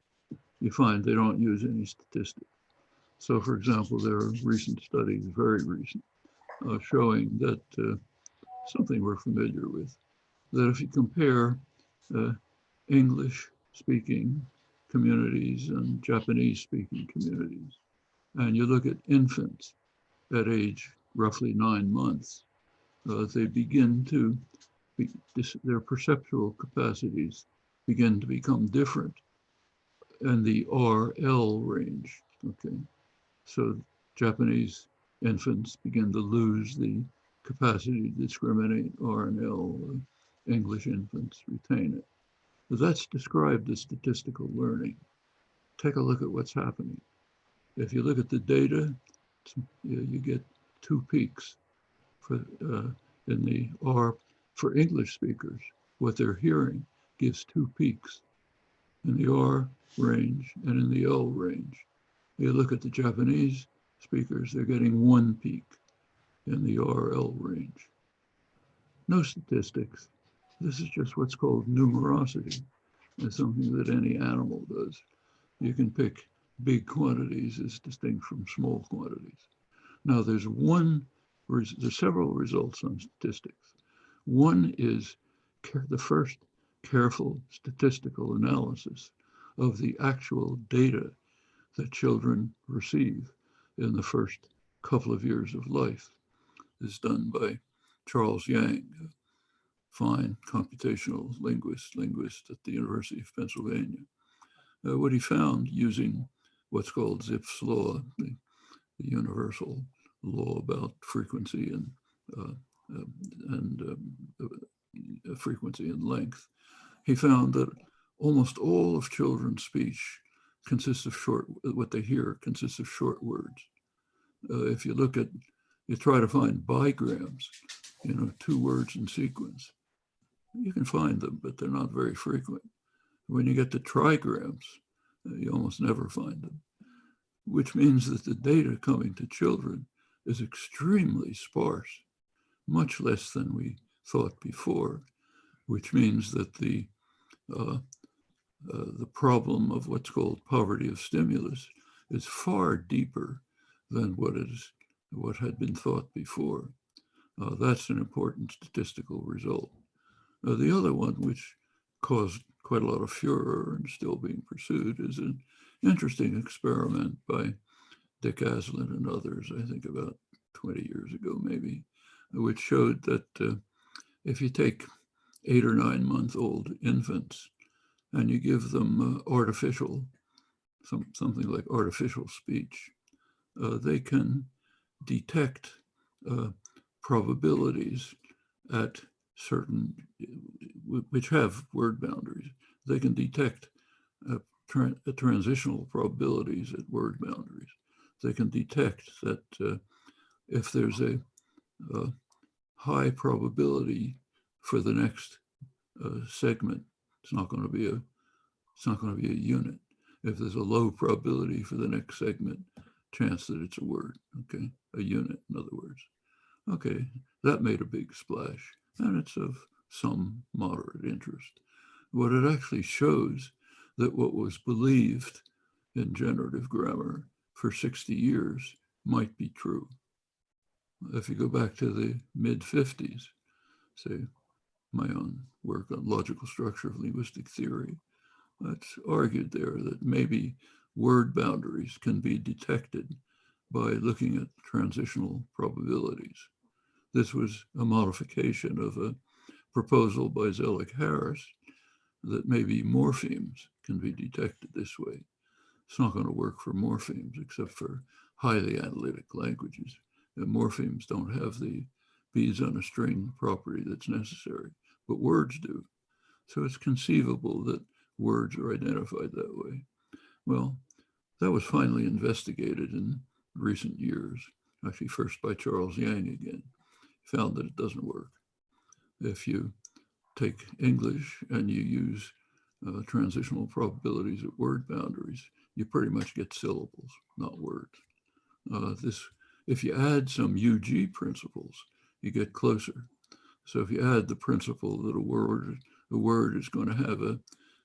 you find they don't use any statistics. So, for example, there are recent studies, very recent, showing that something we're familiar with, that if you compare English-speaking communities and Japanese-speaking communities, and you look at infants at age roughly 9 months, they begin to, their perceptual capacities begin to become different in the RL range, okay? So Japanese infants begin to lose the capacity to discriminate R and L. English infants retain it. But that's described as statistical learning. Take a look at what's happening. If you look at the data, you get 2 peaks for in the R for English speakers. What they're hearing gives 2 peaks in the R range and in the L range. You look at the Japanese speakers, they're getting 1 peak in the RL range. No statistics. This is just what's called numerosity. It's something that any animal does. You can pick big quantities as distinct from small quantities. Now there's several results on statistics. One is the first careful statistical analysis of the actual data that children receive in the first couple of years of life. Is done by Charles Yang, a fine computational linguist at the University of Pennsylvania. What he found using what's called Zipf's law, the universal law about frequency and frequency and length, he found that almost all of children's speech consists of what they hear consists of short words. If you look at, you try to find bigrams, 2 words in sequence, you can find them, but they're not very frequent. When you get to trigrams, you almost never find them, which means that the data coming to children is extremely sparse, much less than we thought before, which means that the problem of what's called poverty of stimulus is far deeper than what had been thought before. That's an important statistical result. The other one, which caused quite a lot of furor and still being pursued, is an interesting experiment by Dick Aslin and others, I think about 20 years ago maybe, which showed that if you take 8 or 9 month old infants and you give them something like artificial speech, they can detect probabilities at certain, which have word boundaries. They can detect transitional probabilities at word boundaries. They can detect that if there's a high probability for the next segment, it's not going to be a unit. If there's a low probability for the next segment, chance that it's a word, okay? A unit, in other words. Okay, that made a big splash, and it's of some moderate interest. What it actually shows that what was believed in generative grammar for 60 years might be true. If you go back to the mid-50s, say my own work on logical structure of linguistic theory, it's argued there that maybe word boundaries can be detected by looking at transitional probabilities. This was a modification of a proposal by Zellick-Harris that maybe morphemes can be detected this way. It's not going to work for morphemes except for highly analytic languages. And morphemes don't have the beads on a string property that's necessary, but words do. So it's conceivable that words are identified that way. Well, that was finally investigated in recent years, actually first by Charles Yang again. Found that it doesn't work. If you take English and you use transitional probabilities at word boundaries, you pretty much get syllables, not words. If you add some UG principles, you get closer. So if you add the principle that a word is going to have a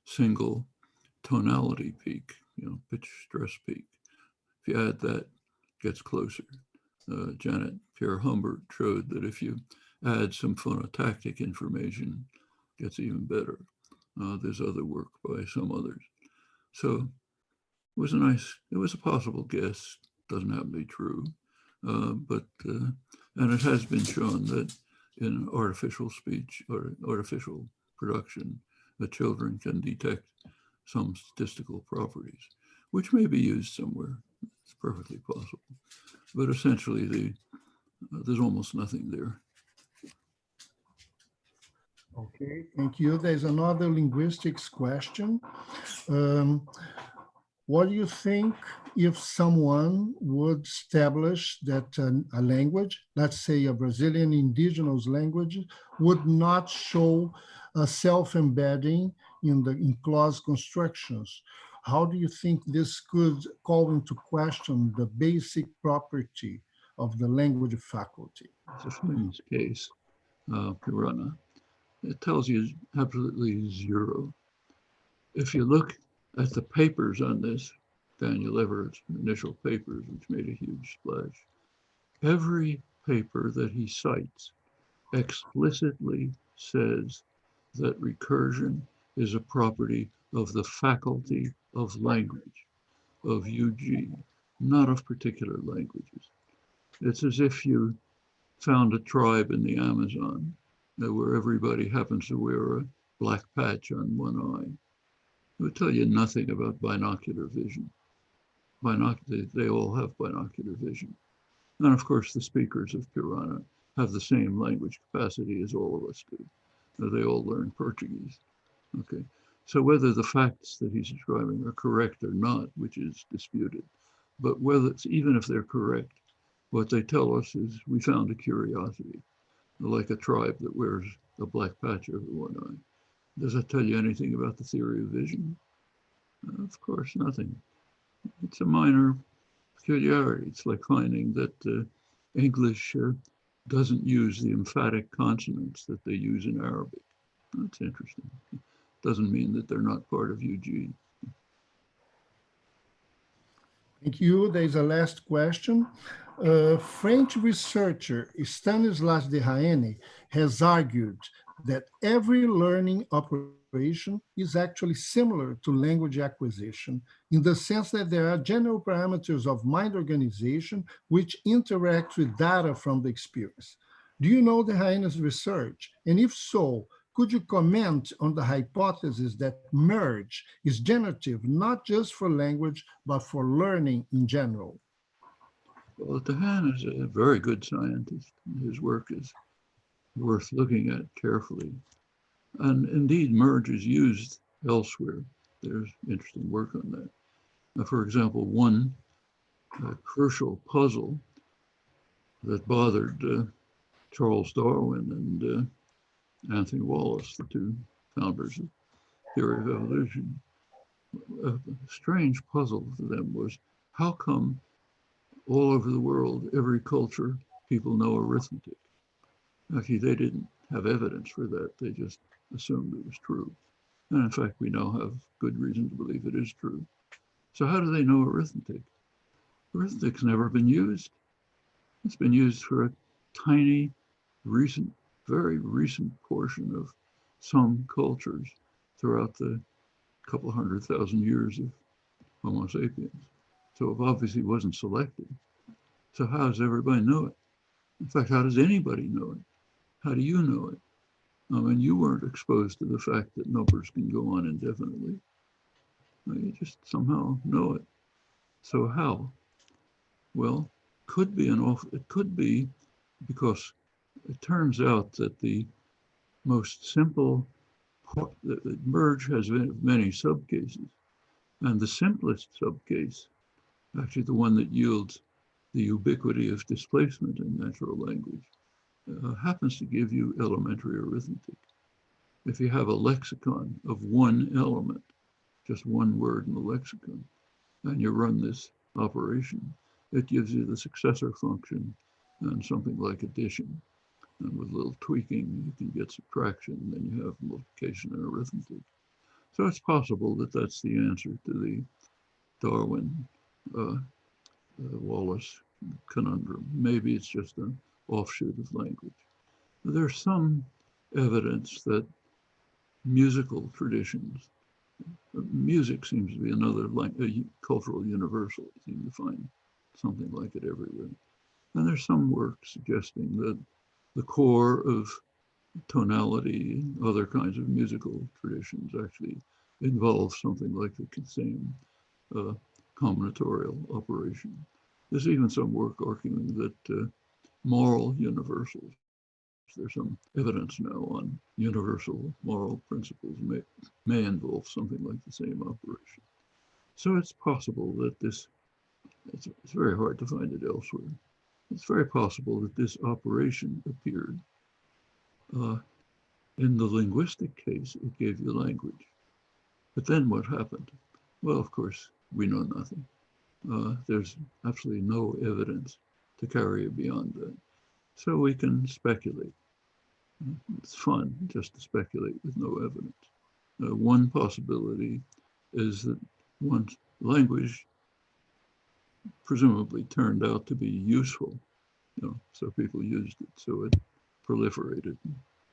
single tonality peak, pitch stress peak, if you add that, it gets closer. Janet Pierre Humbert showed that if you add some phonotactic information, it gets even better. There's other work by some others. So it was a possible guess, doesn't happen to be true, and it has been shown that in artificial speech or artificial production, the children can detect some statistical properties, which may be used somewhere. It's perfectly possible. But essentially, there's almost nothing there. Okay, thank you. There's another linguistics question. what do you think if someone would establish that a language, let's say a Brazilian indigenous language, would not show a self-embedding in clause constructions? How do you think this could call into question the basic property of the language faculty? It's a famous case, Pirana. It tells you absolutely zero. If you look at the papers on this, Daniel Everett's initial papers, which made a huge splash, every paper that he cites explicitly says that recursion is a property of the faculty of language, of UG, not of particular languages. It's as if you found a tribe in the Amazon where everybody happens to wear a black patch on one eye. It would tell you nothing about binocular vision. They all have binocular vision. And of course, the speakers of Pirana have the same language capacity as all of us do. They all learn Portuguese. Okay, so whether the facts that he's describing are correct or not, which is disputed, but whether even if they're correct, what they tell us is we found a curiosity, like a tribe that wears a black patch over one eye. Does that tell you anything about the theory of vision? Of course, nothing. It's a minor peculiarity. It's like finding that English doesn't use the emphatic consonants that they use in Arabic. That's interesting. Doesn't mean that they're not part of UG. Thank you. There's a last question. French researcher Stanislas Dehaene has argued that every learning operation is actually similar to language acquisition in the sense that there are general parameters of mind organization which interact with data from the experience. Do you know Dehaene's research? And if so, could you comment on the hypothesis that merge is generative, not just for language, but for learning in general? Well, Dehaene is a very good scientist. His work is worth looking at carefully. And indeed, merge is used elsewhere. There's interesting work on that. Now, for example, one crucial puzzle that bothered Charles Darwin and Anthony Wallace, the two founders of theory of evolution, a strange puzzle for them was, how come all over the world, every culture, people know arithmetic? Actually, they didn't have evidence for that. They just assumed it was true. And in fact, we now have good reason to believe it is true. So how do they know arithmetic? Arithmetic's never been used. It's been used for a tiny, very recent portion of some cultures throughout the couple 100,000 years of Homo sapiens. So it obviously wasn't selected. So how does everybody know it? In fact, how does anybody know it? How do you know it? I mean, you weren't exposed to the fact that numbers can go on indefinitely. You just somehow know it. So how? Well, it could be because it turns out that the most simple the merge has many subcases, and the simplest subcase, actually the one that yields the ubiquity of displacement in natural language, happens to give you elementary arithmetic. If you have a lexicon of one element, just one word in the lexicon, and you run this operation, it gives you the successor function and something like addition. And with a little tweaking, you can get subtraction, and then you have multiplication and arithmetic. So it's possible that that's the answer to the Darwin Wallace conundrum. Maybe it's just an offshoot of language. There's some evidence that musical traditions, music seems to be another cultural universal. You seem to find something like it everywhere. And there's some work suggesting that the core of tonality and other kinds of musical traditions actually involve something like the same combinatorial operation. There's even some work arguing that moral universals, there's some evidence now on universal moral principles may involve something like the same operation. So it's possible that this, it's very hard to find it elsewhere. It's very possible that this operation appeared. In the linguistic case, it gave you language. But then what happened? Well, of course, we know nothing. There's absolutely no evidence to carry it beyond that. So we can speculate. It's fun just to speculate with no evidence. One possibility is that once language presumably turned out to be useful, so people used it, so it proliferated.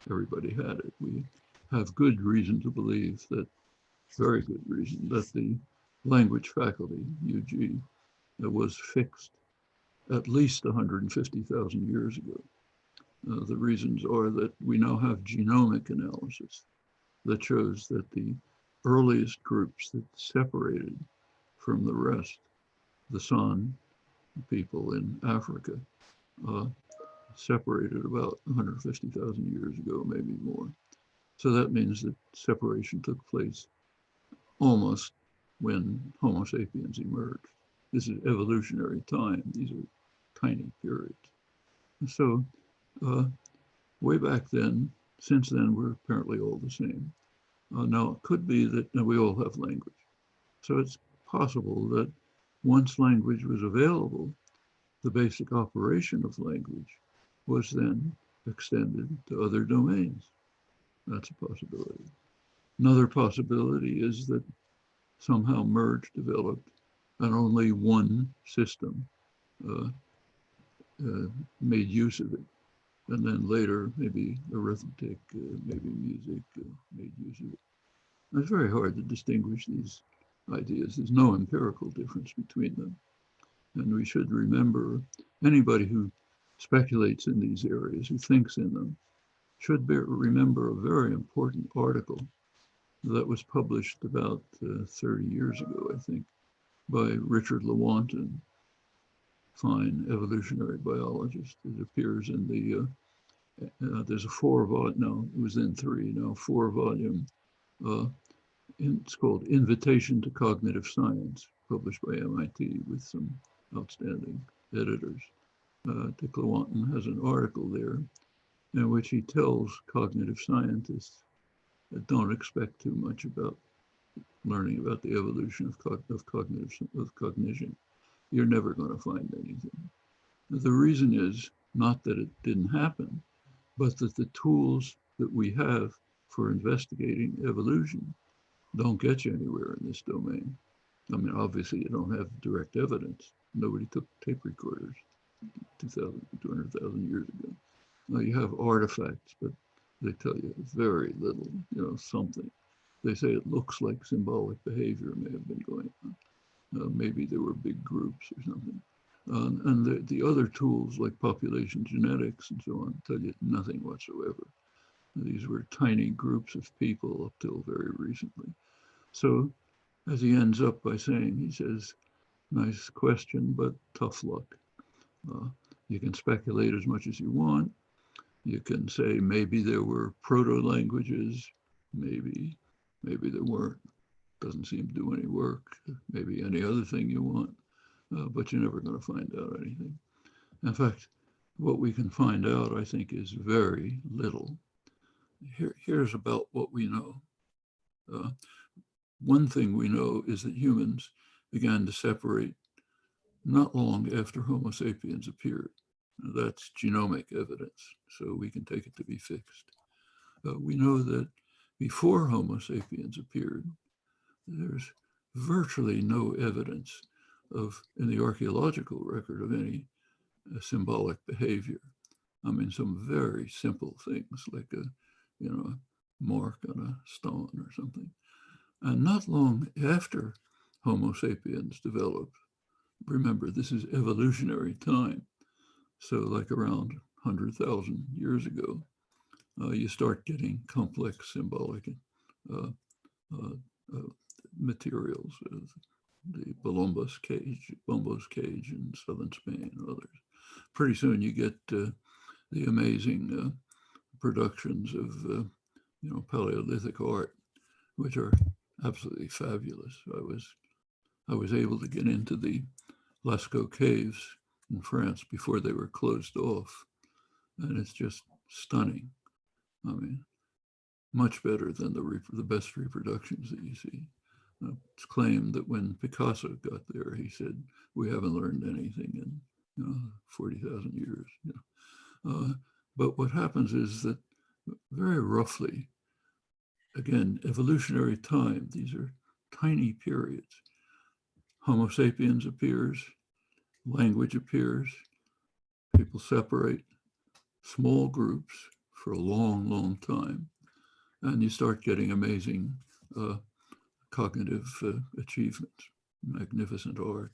Everybody had it. We have good reason to believe that, very good reason, that the language faculty, UG, was fixed at least 150,000 years ago. The reasons are that we now have genomic analysis that shows that the earliest groups that separated from the rest, the San people in Africa, separated about 150,000 years ago, maybe more. So that means that separation took place almost when Homo sapiens emerged. This is evolutionary time. These are tiny periods. And so way back then, since then, we're apparently all the same. Now, it could be that we all have language. So it's possible that once language was available, the basic operation of language was then extended to other domains. That's a possibility. Another possibility is that somehow merge developed and only one system made use of it. And then later, maybe arithmetic, maybe music made use of it. It's very hard to distinguish these ideas. There's no empirical difference between them. And we should remember, anybody who speculates in these areas, who thinks in them, should remember a very important article that was published about 30 years ago, I think, by Richard Lewontin, fine evolutionary biologist. It appears in the, there's a 4-volume, no, it was in 3, now 4-volume, it's called Invitation to Cognitive Science, published by MIT with some outstanding editors. Dick Lewontin has an article there in which he tells cognitive scientists that don't expect too much about learning about the evolution of cognition. You're never going to find anything. The reason is not that it didn't happen, but that the tools that we have for investigating evolution don't get you anywhere in this domain. I mean, obviously you don't have direct evidence. Nobody took tape recorders 200,000 years ago. Now you have artifacts, but they tell you very little, something. They say it looks like symbolic behavior may have been going on. Maybe there were big groups or something. And the other tools like population genetics and so on tell you nothing whatsoever. These were tiny groups of people up till very recently. So as he ends up by saying, he says, nice question, but tough luck. You can speculate as much as you want. You can say maybe there were proto-languages, maybe there weren't. Doesn't seem to do any work. Maybe any other thing you want, but you're never going to find out anything. In fact, what we can find out, I think, is very little. Here's about what we know. One thing we know is that humans began to separate not long after Homo sapiens appeared. That's genomic evidence, so we can take it to be fixed. We know that before Homo sapiens appeared, there's virtually no evidence in the archaeological record of any symbolic behavior. I mean, some very simple things like a mark on a stone or something. And not long after Homo sapiens developed, remember, this is evolutionary time. So like around 100,000 years ago, you start getting complex symbolic materials, the Bombo's cage in southern Spain and others. Pretty soon you get the amazing productions of Paleolithic art, which are absolutely fabulous. I was I was able to get into the Lascaux caves in France before they were closed off. And it's just stunning. I mean, much better than the best reproductions that you see. It's claimed that when Picasso got there, he said, we haven't learned anything in 40,000 years. But what happens is that very roughly, again, evolutionary time, these are tiny periods. Homo sapiens appears, language appears, people separate, small groups for a long, long time, and you start getting amazing cognitive achievements, magnificent art,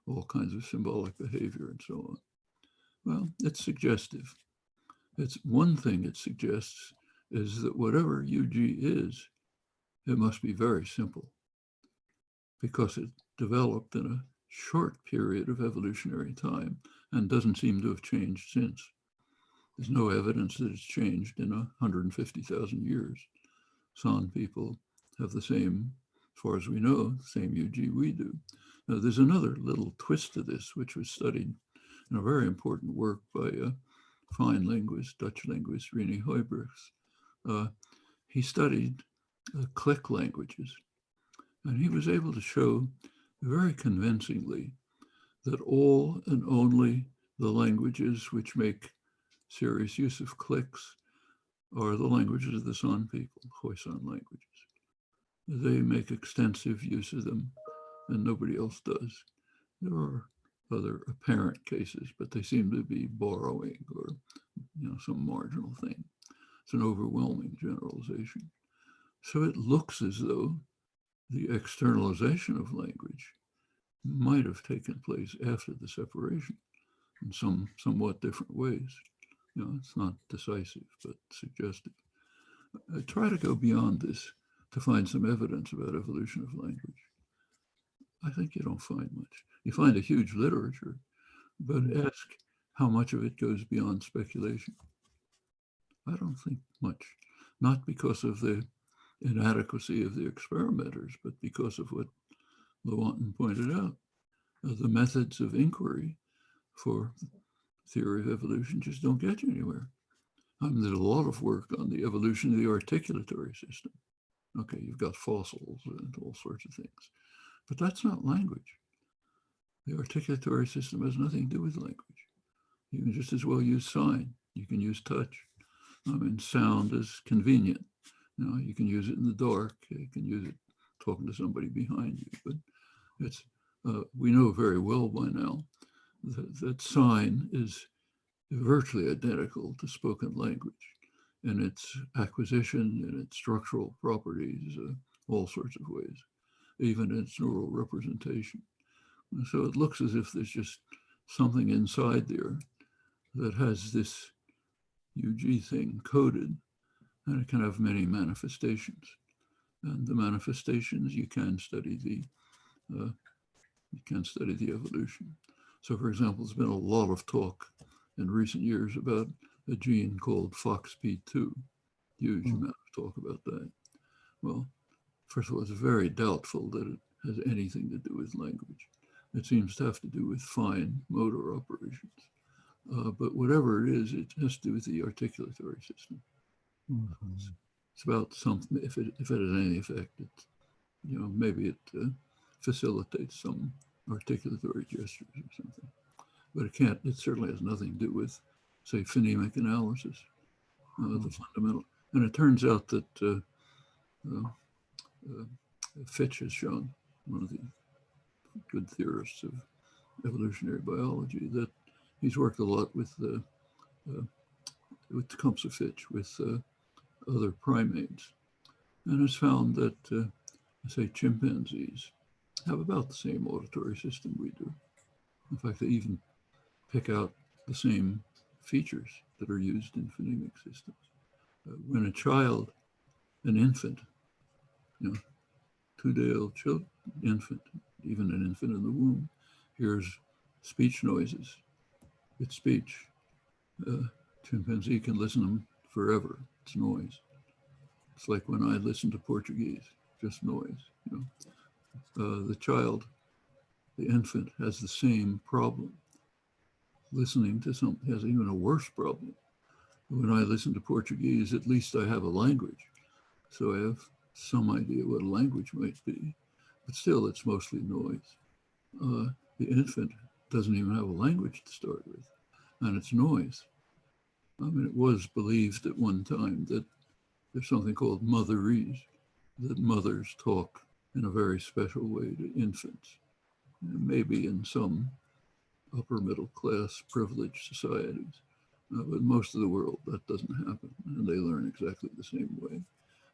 all kinds of symbolic behavior and so on. Well, it's suggestive. It's one thing it suggests is that whatever UG is, it must be very simple because it developed in a short period of evolutionary time and doesn't seem to have changed since. There's no evidence that it's changed in 150,000 years. San people have the same, as far as we know, the same UG we do. Now, there's another little twist to this, which was studied in a very important work by a fine linguist, Dutch linguist, René Huybrechts. He studied click languages, and he was able to show very convincingly that all and only the languages which make serious use of clicks are the languages of the San people, Khoisan languages. They make extensive use of them, and nobody else does. There are other apparent cases, but they seem to be borrowing or some marginal thing. It's an overwhelming generalization. So it looks as though the externalization of language might have taken place after the separation in somewhat different ways. It's not decisive, but suggestive. I try to go beyond this to find some evidence about evolution of language. I think you don't find much. You find a huge literature, but ask how much of it goes beyond speculation. I don't think much, not because of the inadequacy of the experimenters, but because of what Lewontin pointed out. The methods of inquiry for theory of evolution just don't get you anywhere. There's a lot of work on the evolution of the articulatory system. Okay, you've got fossils and all sorts of things, but that's not language. The articulatory system has nothing to do with language. You can just as well use sign. You can use touch. Sound is convenient. You can use it in the dark. You can use it talking to somebody behind you, but it's, we know very well by now that sign is virtually identical to spoken language in its acquisition, in its structural properties, all sorts of ways, even in its neural representation. And so it looks as if there's just something inside there that has this UG thing coded, and it can have many manifestations. And the manifestations, you can study the evolution. So, for example, there's been a lot of talk in recent years about a gene called FOXP2. Huge amount of talk about that. Well, first of all, it's very doubtful that it has anything to do with language. It seems to have to do with fine motor operations. But whatever it is, it has to do with the articulatory system. It's about something, if it has any effect, it's, maybe it facilitates some articulatory gestures or something. But it certainly has nothing to do with, say, phonemic analysis, the fundamental. And it turns out that Fitch has shown, one of the good theorists of evolutionary biology, that he's worked a lot with Tecumseh Fitch, with other primates, and has found that, say, chimpanzees have about the same auditory system we do. In fact, they even pick out the same features that are used in phonemic systems. When a child, an infant, 2-day-old infant, even an infant in the womb, hears speech noises, it's speech. Chimpanzee can listen to them forever. It's noise. It's like when I listen to Portuguese, just noise. the child, the infant, has the same problem. Listening to something has even a worse problem. When I listen to Portuguese, at least I have a language. So I have some idea what a language might be, but still it's mostly noise. The infant doesn't even have a language to start with, and it's noise. I mean, it was believed at one time that there's something called motherese, that mothers talk in a very special way to infants. And maybe in some upper middle class privileged societies, but most of the world that doesn't happen, and they learn exactly the same way.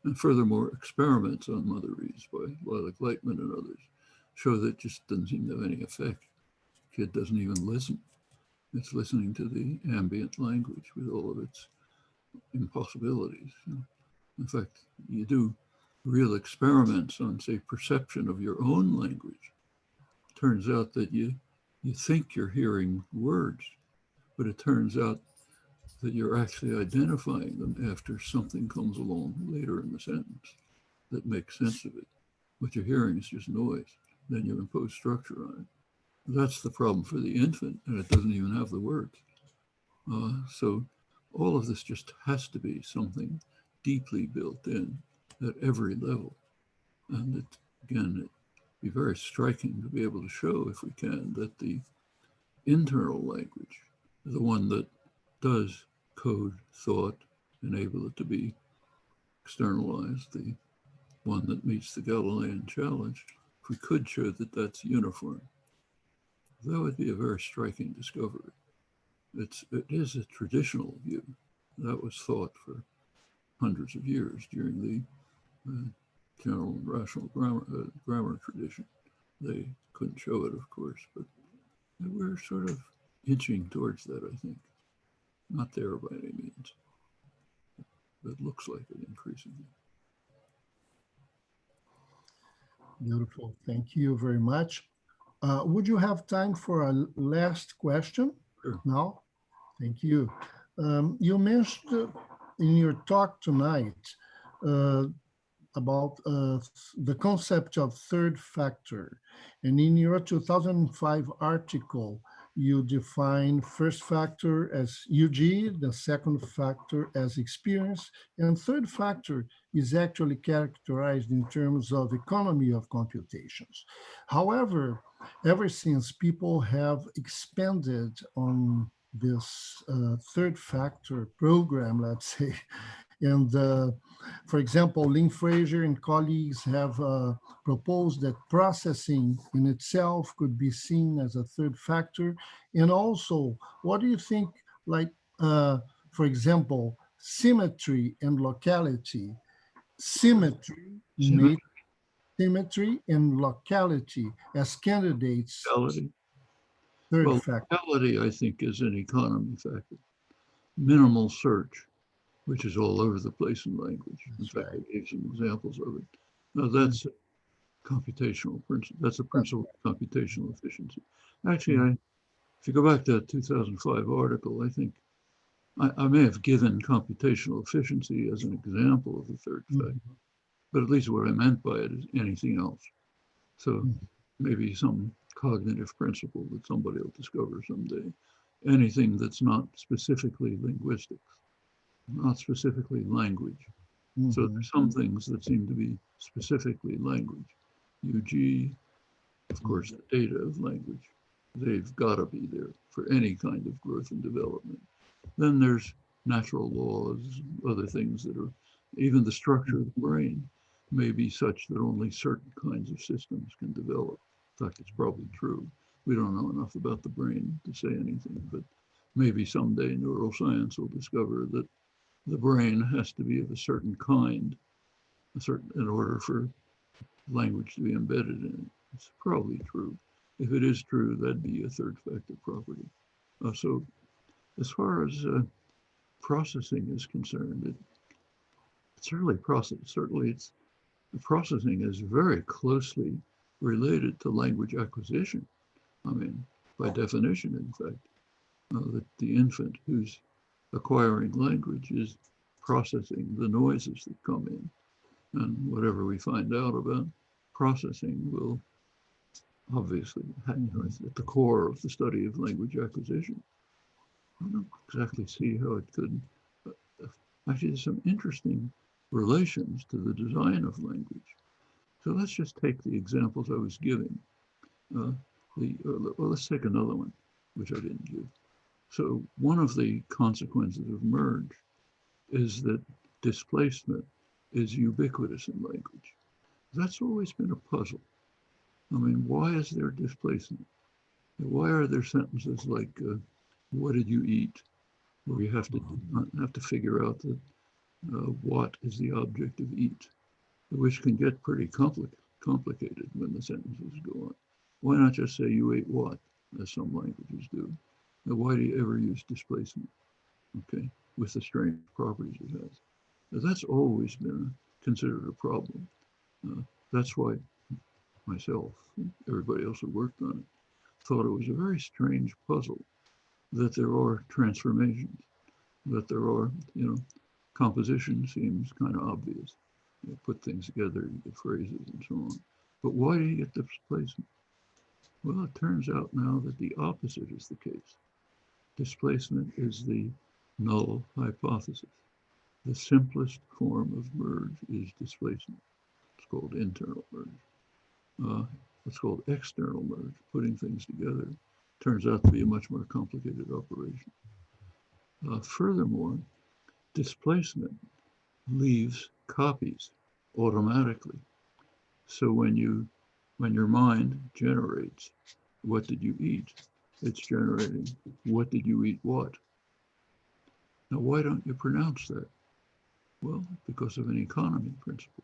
And furthermore, experiments on motherese by Lilac Lightman and others show that it just doesn't seem to have any effect. The kid doesn't even listen. It's listening to the ambient language with all of its impossibilities. In fact, you do real experiments on, say, perception of your own language. Turns out that you think you're hearing words, but it turns out that you're actually identifying them after something comes along later in the sentence that makes sense of it. What you're hearing is just noise. Then you impose structure on it. That's the problem for the infant, and it doesn't even have the words. So all of this just has to be something deeply built in at every level. And it, again, it'd be very striking to be able to show, if we can, that the internal language, the one that does code thought, enable it to be externalized, the one that meets the Galilean challenge, if we could show that that's uniform, that would be a very striking discovery. It is a traditional view that was thought for hundreds of years during the general and rational grammar tradition. They couldn't show it, of course, but we're sort of inching towards that, I think. Not there by any means, but it looks like it increasingly. Beautiful. Thank you very much. Would you have time for a last question? Sure. No? Thank you. You mentioned in your talk tonight about the concept of third factor. And in your 2005 article, you define first factor as UG, the second factor as experience, and third factor is actually characterized in terms of economy of computations. However, ever since people have expanded on this third factor program, let's say, and for example, Lynn Fraser and colleagues have proposed that processing in itself could be seen as a third factor. And also, what do you think, like, for example, symmetry and locality? Symmetry and locality as candidates. Locality. Third factor. Locality, I think, is an economy factor. Minimal search, which is all over the place in language. In fact, I gave some examples of it. Now that's computational principle. That's a principle of computational efficiency. Actually, if you go back to that 2005 article, I think I may have given computational efficiency as an example of the third factor, but at least what I meant by it is anything else. So maybe some cognitive principle that somebody will discover someday. Anything that's not specifically linguistics, not specifically language. So there's some things that seem to be specifically language. UG, of course, the data of language. They've got to be there for any kind of growth and development. Then there's natural laws, other things that are, even the structure of the brain may be such that only certain kinds of systems can develop. In fact, it's probably true. We don't know enough about the brain to say anything, but maybe someday neuroscience will discover that the brain has to be of a certain kind, in order for language to be embedded in it. It's probably true. If it is true, that'd be a third factor property. So as far as processing is concerned, the processing is very closely related to language acquisition. I mean, by definition, in fact, that the infant who's acquiring language is processing the noises that come in. And whatever we find out about processing will obviously, it's at the core of the study of language acquisition. I don't exactly see how it could. Actually, there's some interesting relations to the design of language. So let's just take the examples I was giving. Well, let's take another one, which I didn't give. So one of the consequences of merge is that displacement is ubiquitous in language. That's always been a puzzle. I mean, why is there displacement? Why are there sentences like, what did you eat? Where you have to figure out that what is the object of eat, which can get pretty complicated when the sentences go on. Why not just say you ate what, as some languages do? Now, why do you ever use displacement, okay, with the strange properties it has? Now, that's always been considered a problem. That's why myself, and everybody else who worked on it, thought it was a very strange puzzle that there are transformations, that there are, composition seems kind of obvious. You put things together, you get phrases and so on. But why do you get displacement? Well, it turns out now that the opposite is the case. Displacement is the null hypothesis. The simplest form of merge is displacement. It's called internal merge. It's called external merge, putting things together. Turns out to be a much more complicated operation. Furthermore, displacement leaves copies automatically. So when your mind generates, what did you eat? It's generating, what did you eat what? Now, why don't you pronounce that? Well, because of an economy principle.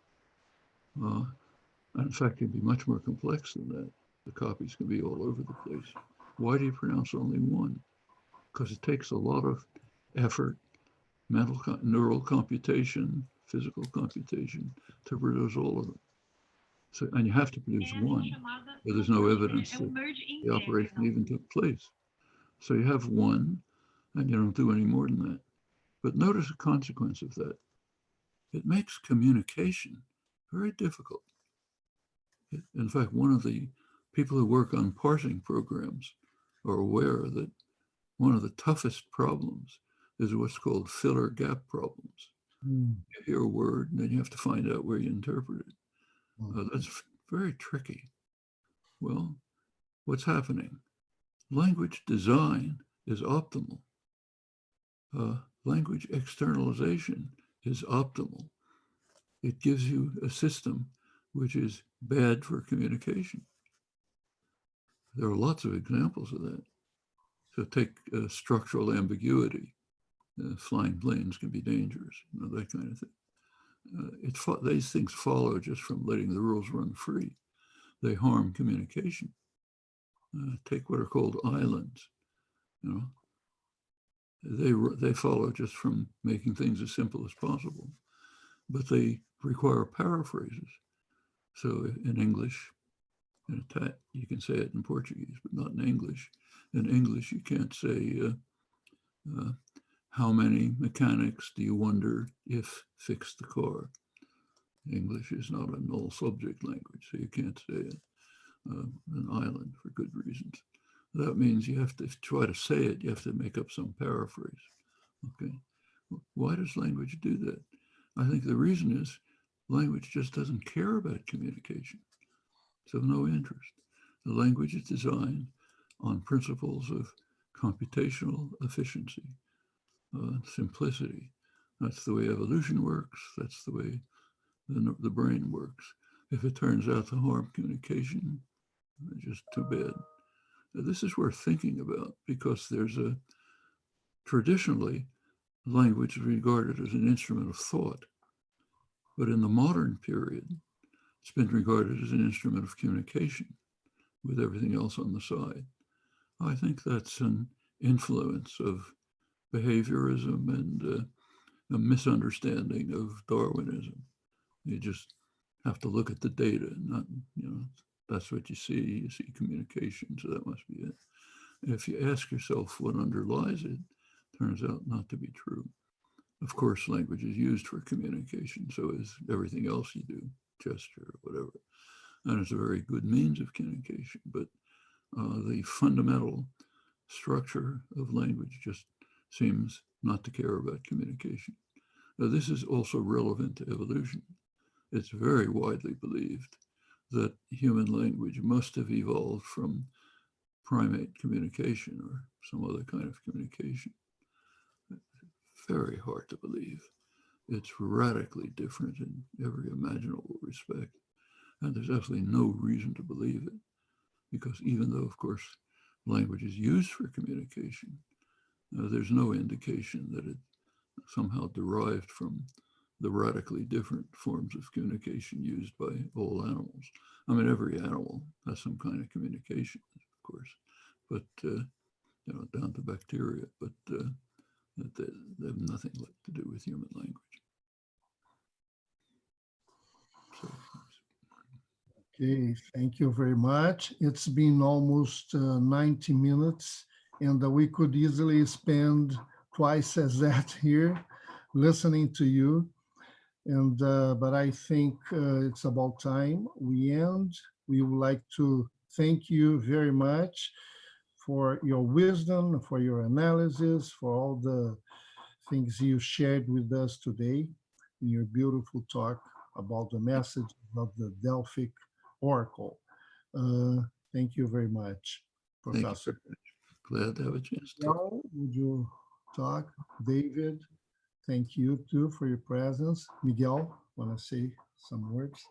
In fact, it can be much more complex than that. The copies can be all over the place. Why do you pronounce only one? Because it takes a lot of effort, neural computation, physical computation to produce all of them. So, and you have to produce one, but there's no evidence that the operation even took place. So you have one, and you don't do any more than that. But notice the consequence of that. It makes communication very difficult. In fact, one of the people who work on parsing programs are aware that one of the toughest problems is what's called filler gap problems. You hear a word, and then you have to find out where you interpret it. That's very tricky. Well, what's happening? Language design is optimal. Language externalization is optimal. It gives you a system which is bad for communication. There are lots of examples of that. So take structural ambiguity. Flying planes can be dangerous, that kind of thing. These things follow just from letting the rules run free. They harm communication. Take what are called islands. They follow just from making things as simple as possible, but they require paraphrases. So in English, you can say it in Portuguese, but not in English. In English, you can't say, how many mechanics do you wonder if fixed the car? English is not a null subject language, so you can't say an island for good reasons. That means you have to try to say it, you have to make up some paraphrase, okay? Why does language do that? I think the reason is language just doesn't care about communication. So no interest. The language is designed on principles of computational efficiency, simplicity. That's the way evolution works. That's the way the brain works. If it turns out to harm communication, just too bad. This is worth thinking about because traditionally, language is regarded as an instrument of thought. But in the modern period, it's been regarded as an instrument of communication with everything else on the side. I think that's an influence of behaviorism and a misunderstanding of Darwinism. You just have to look at the data, not, that's what you see communication, so that must be it. If you ask yourself what underlies it, turns out not to be true. Of course, language is used for communication, so is everything else you do, gesture, whatever. and it's a very good means of communication, but the fundamental structure of language just seems not to care about communication. Now, this is also relevant to evolution. It's very widely believed that human language must have evolved from primate communication or some other kind of communication. Very hard to believe. It's radically different in every imaginable respect. And there's absolutely no reason to believe it, because even though, of course, language is used for communication, there's no indication that it somehow derived from the radically different forms of communication used by all animals. I mean, every animal has some kind of communication, of course, but you know, down to bacteria, but they have nothing to do with human language. So, okay, thank you very much. It's been almost 90 minutes, and we could easily spend twice as that here listening to you. And but I think it's about time we end. We would like to thank you very much for your wisdom, for your analysis, for all the things you shared with us today in your beautiful talk about the message of the Delphic Oracle. Thank you very much, Professor. Glad to have a chance to. Now, would you talk? David, thank you too for your presence. Miguel, want to say some words?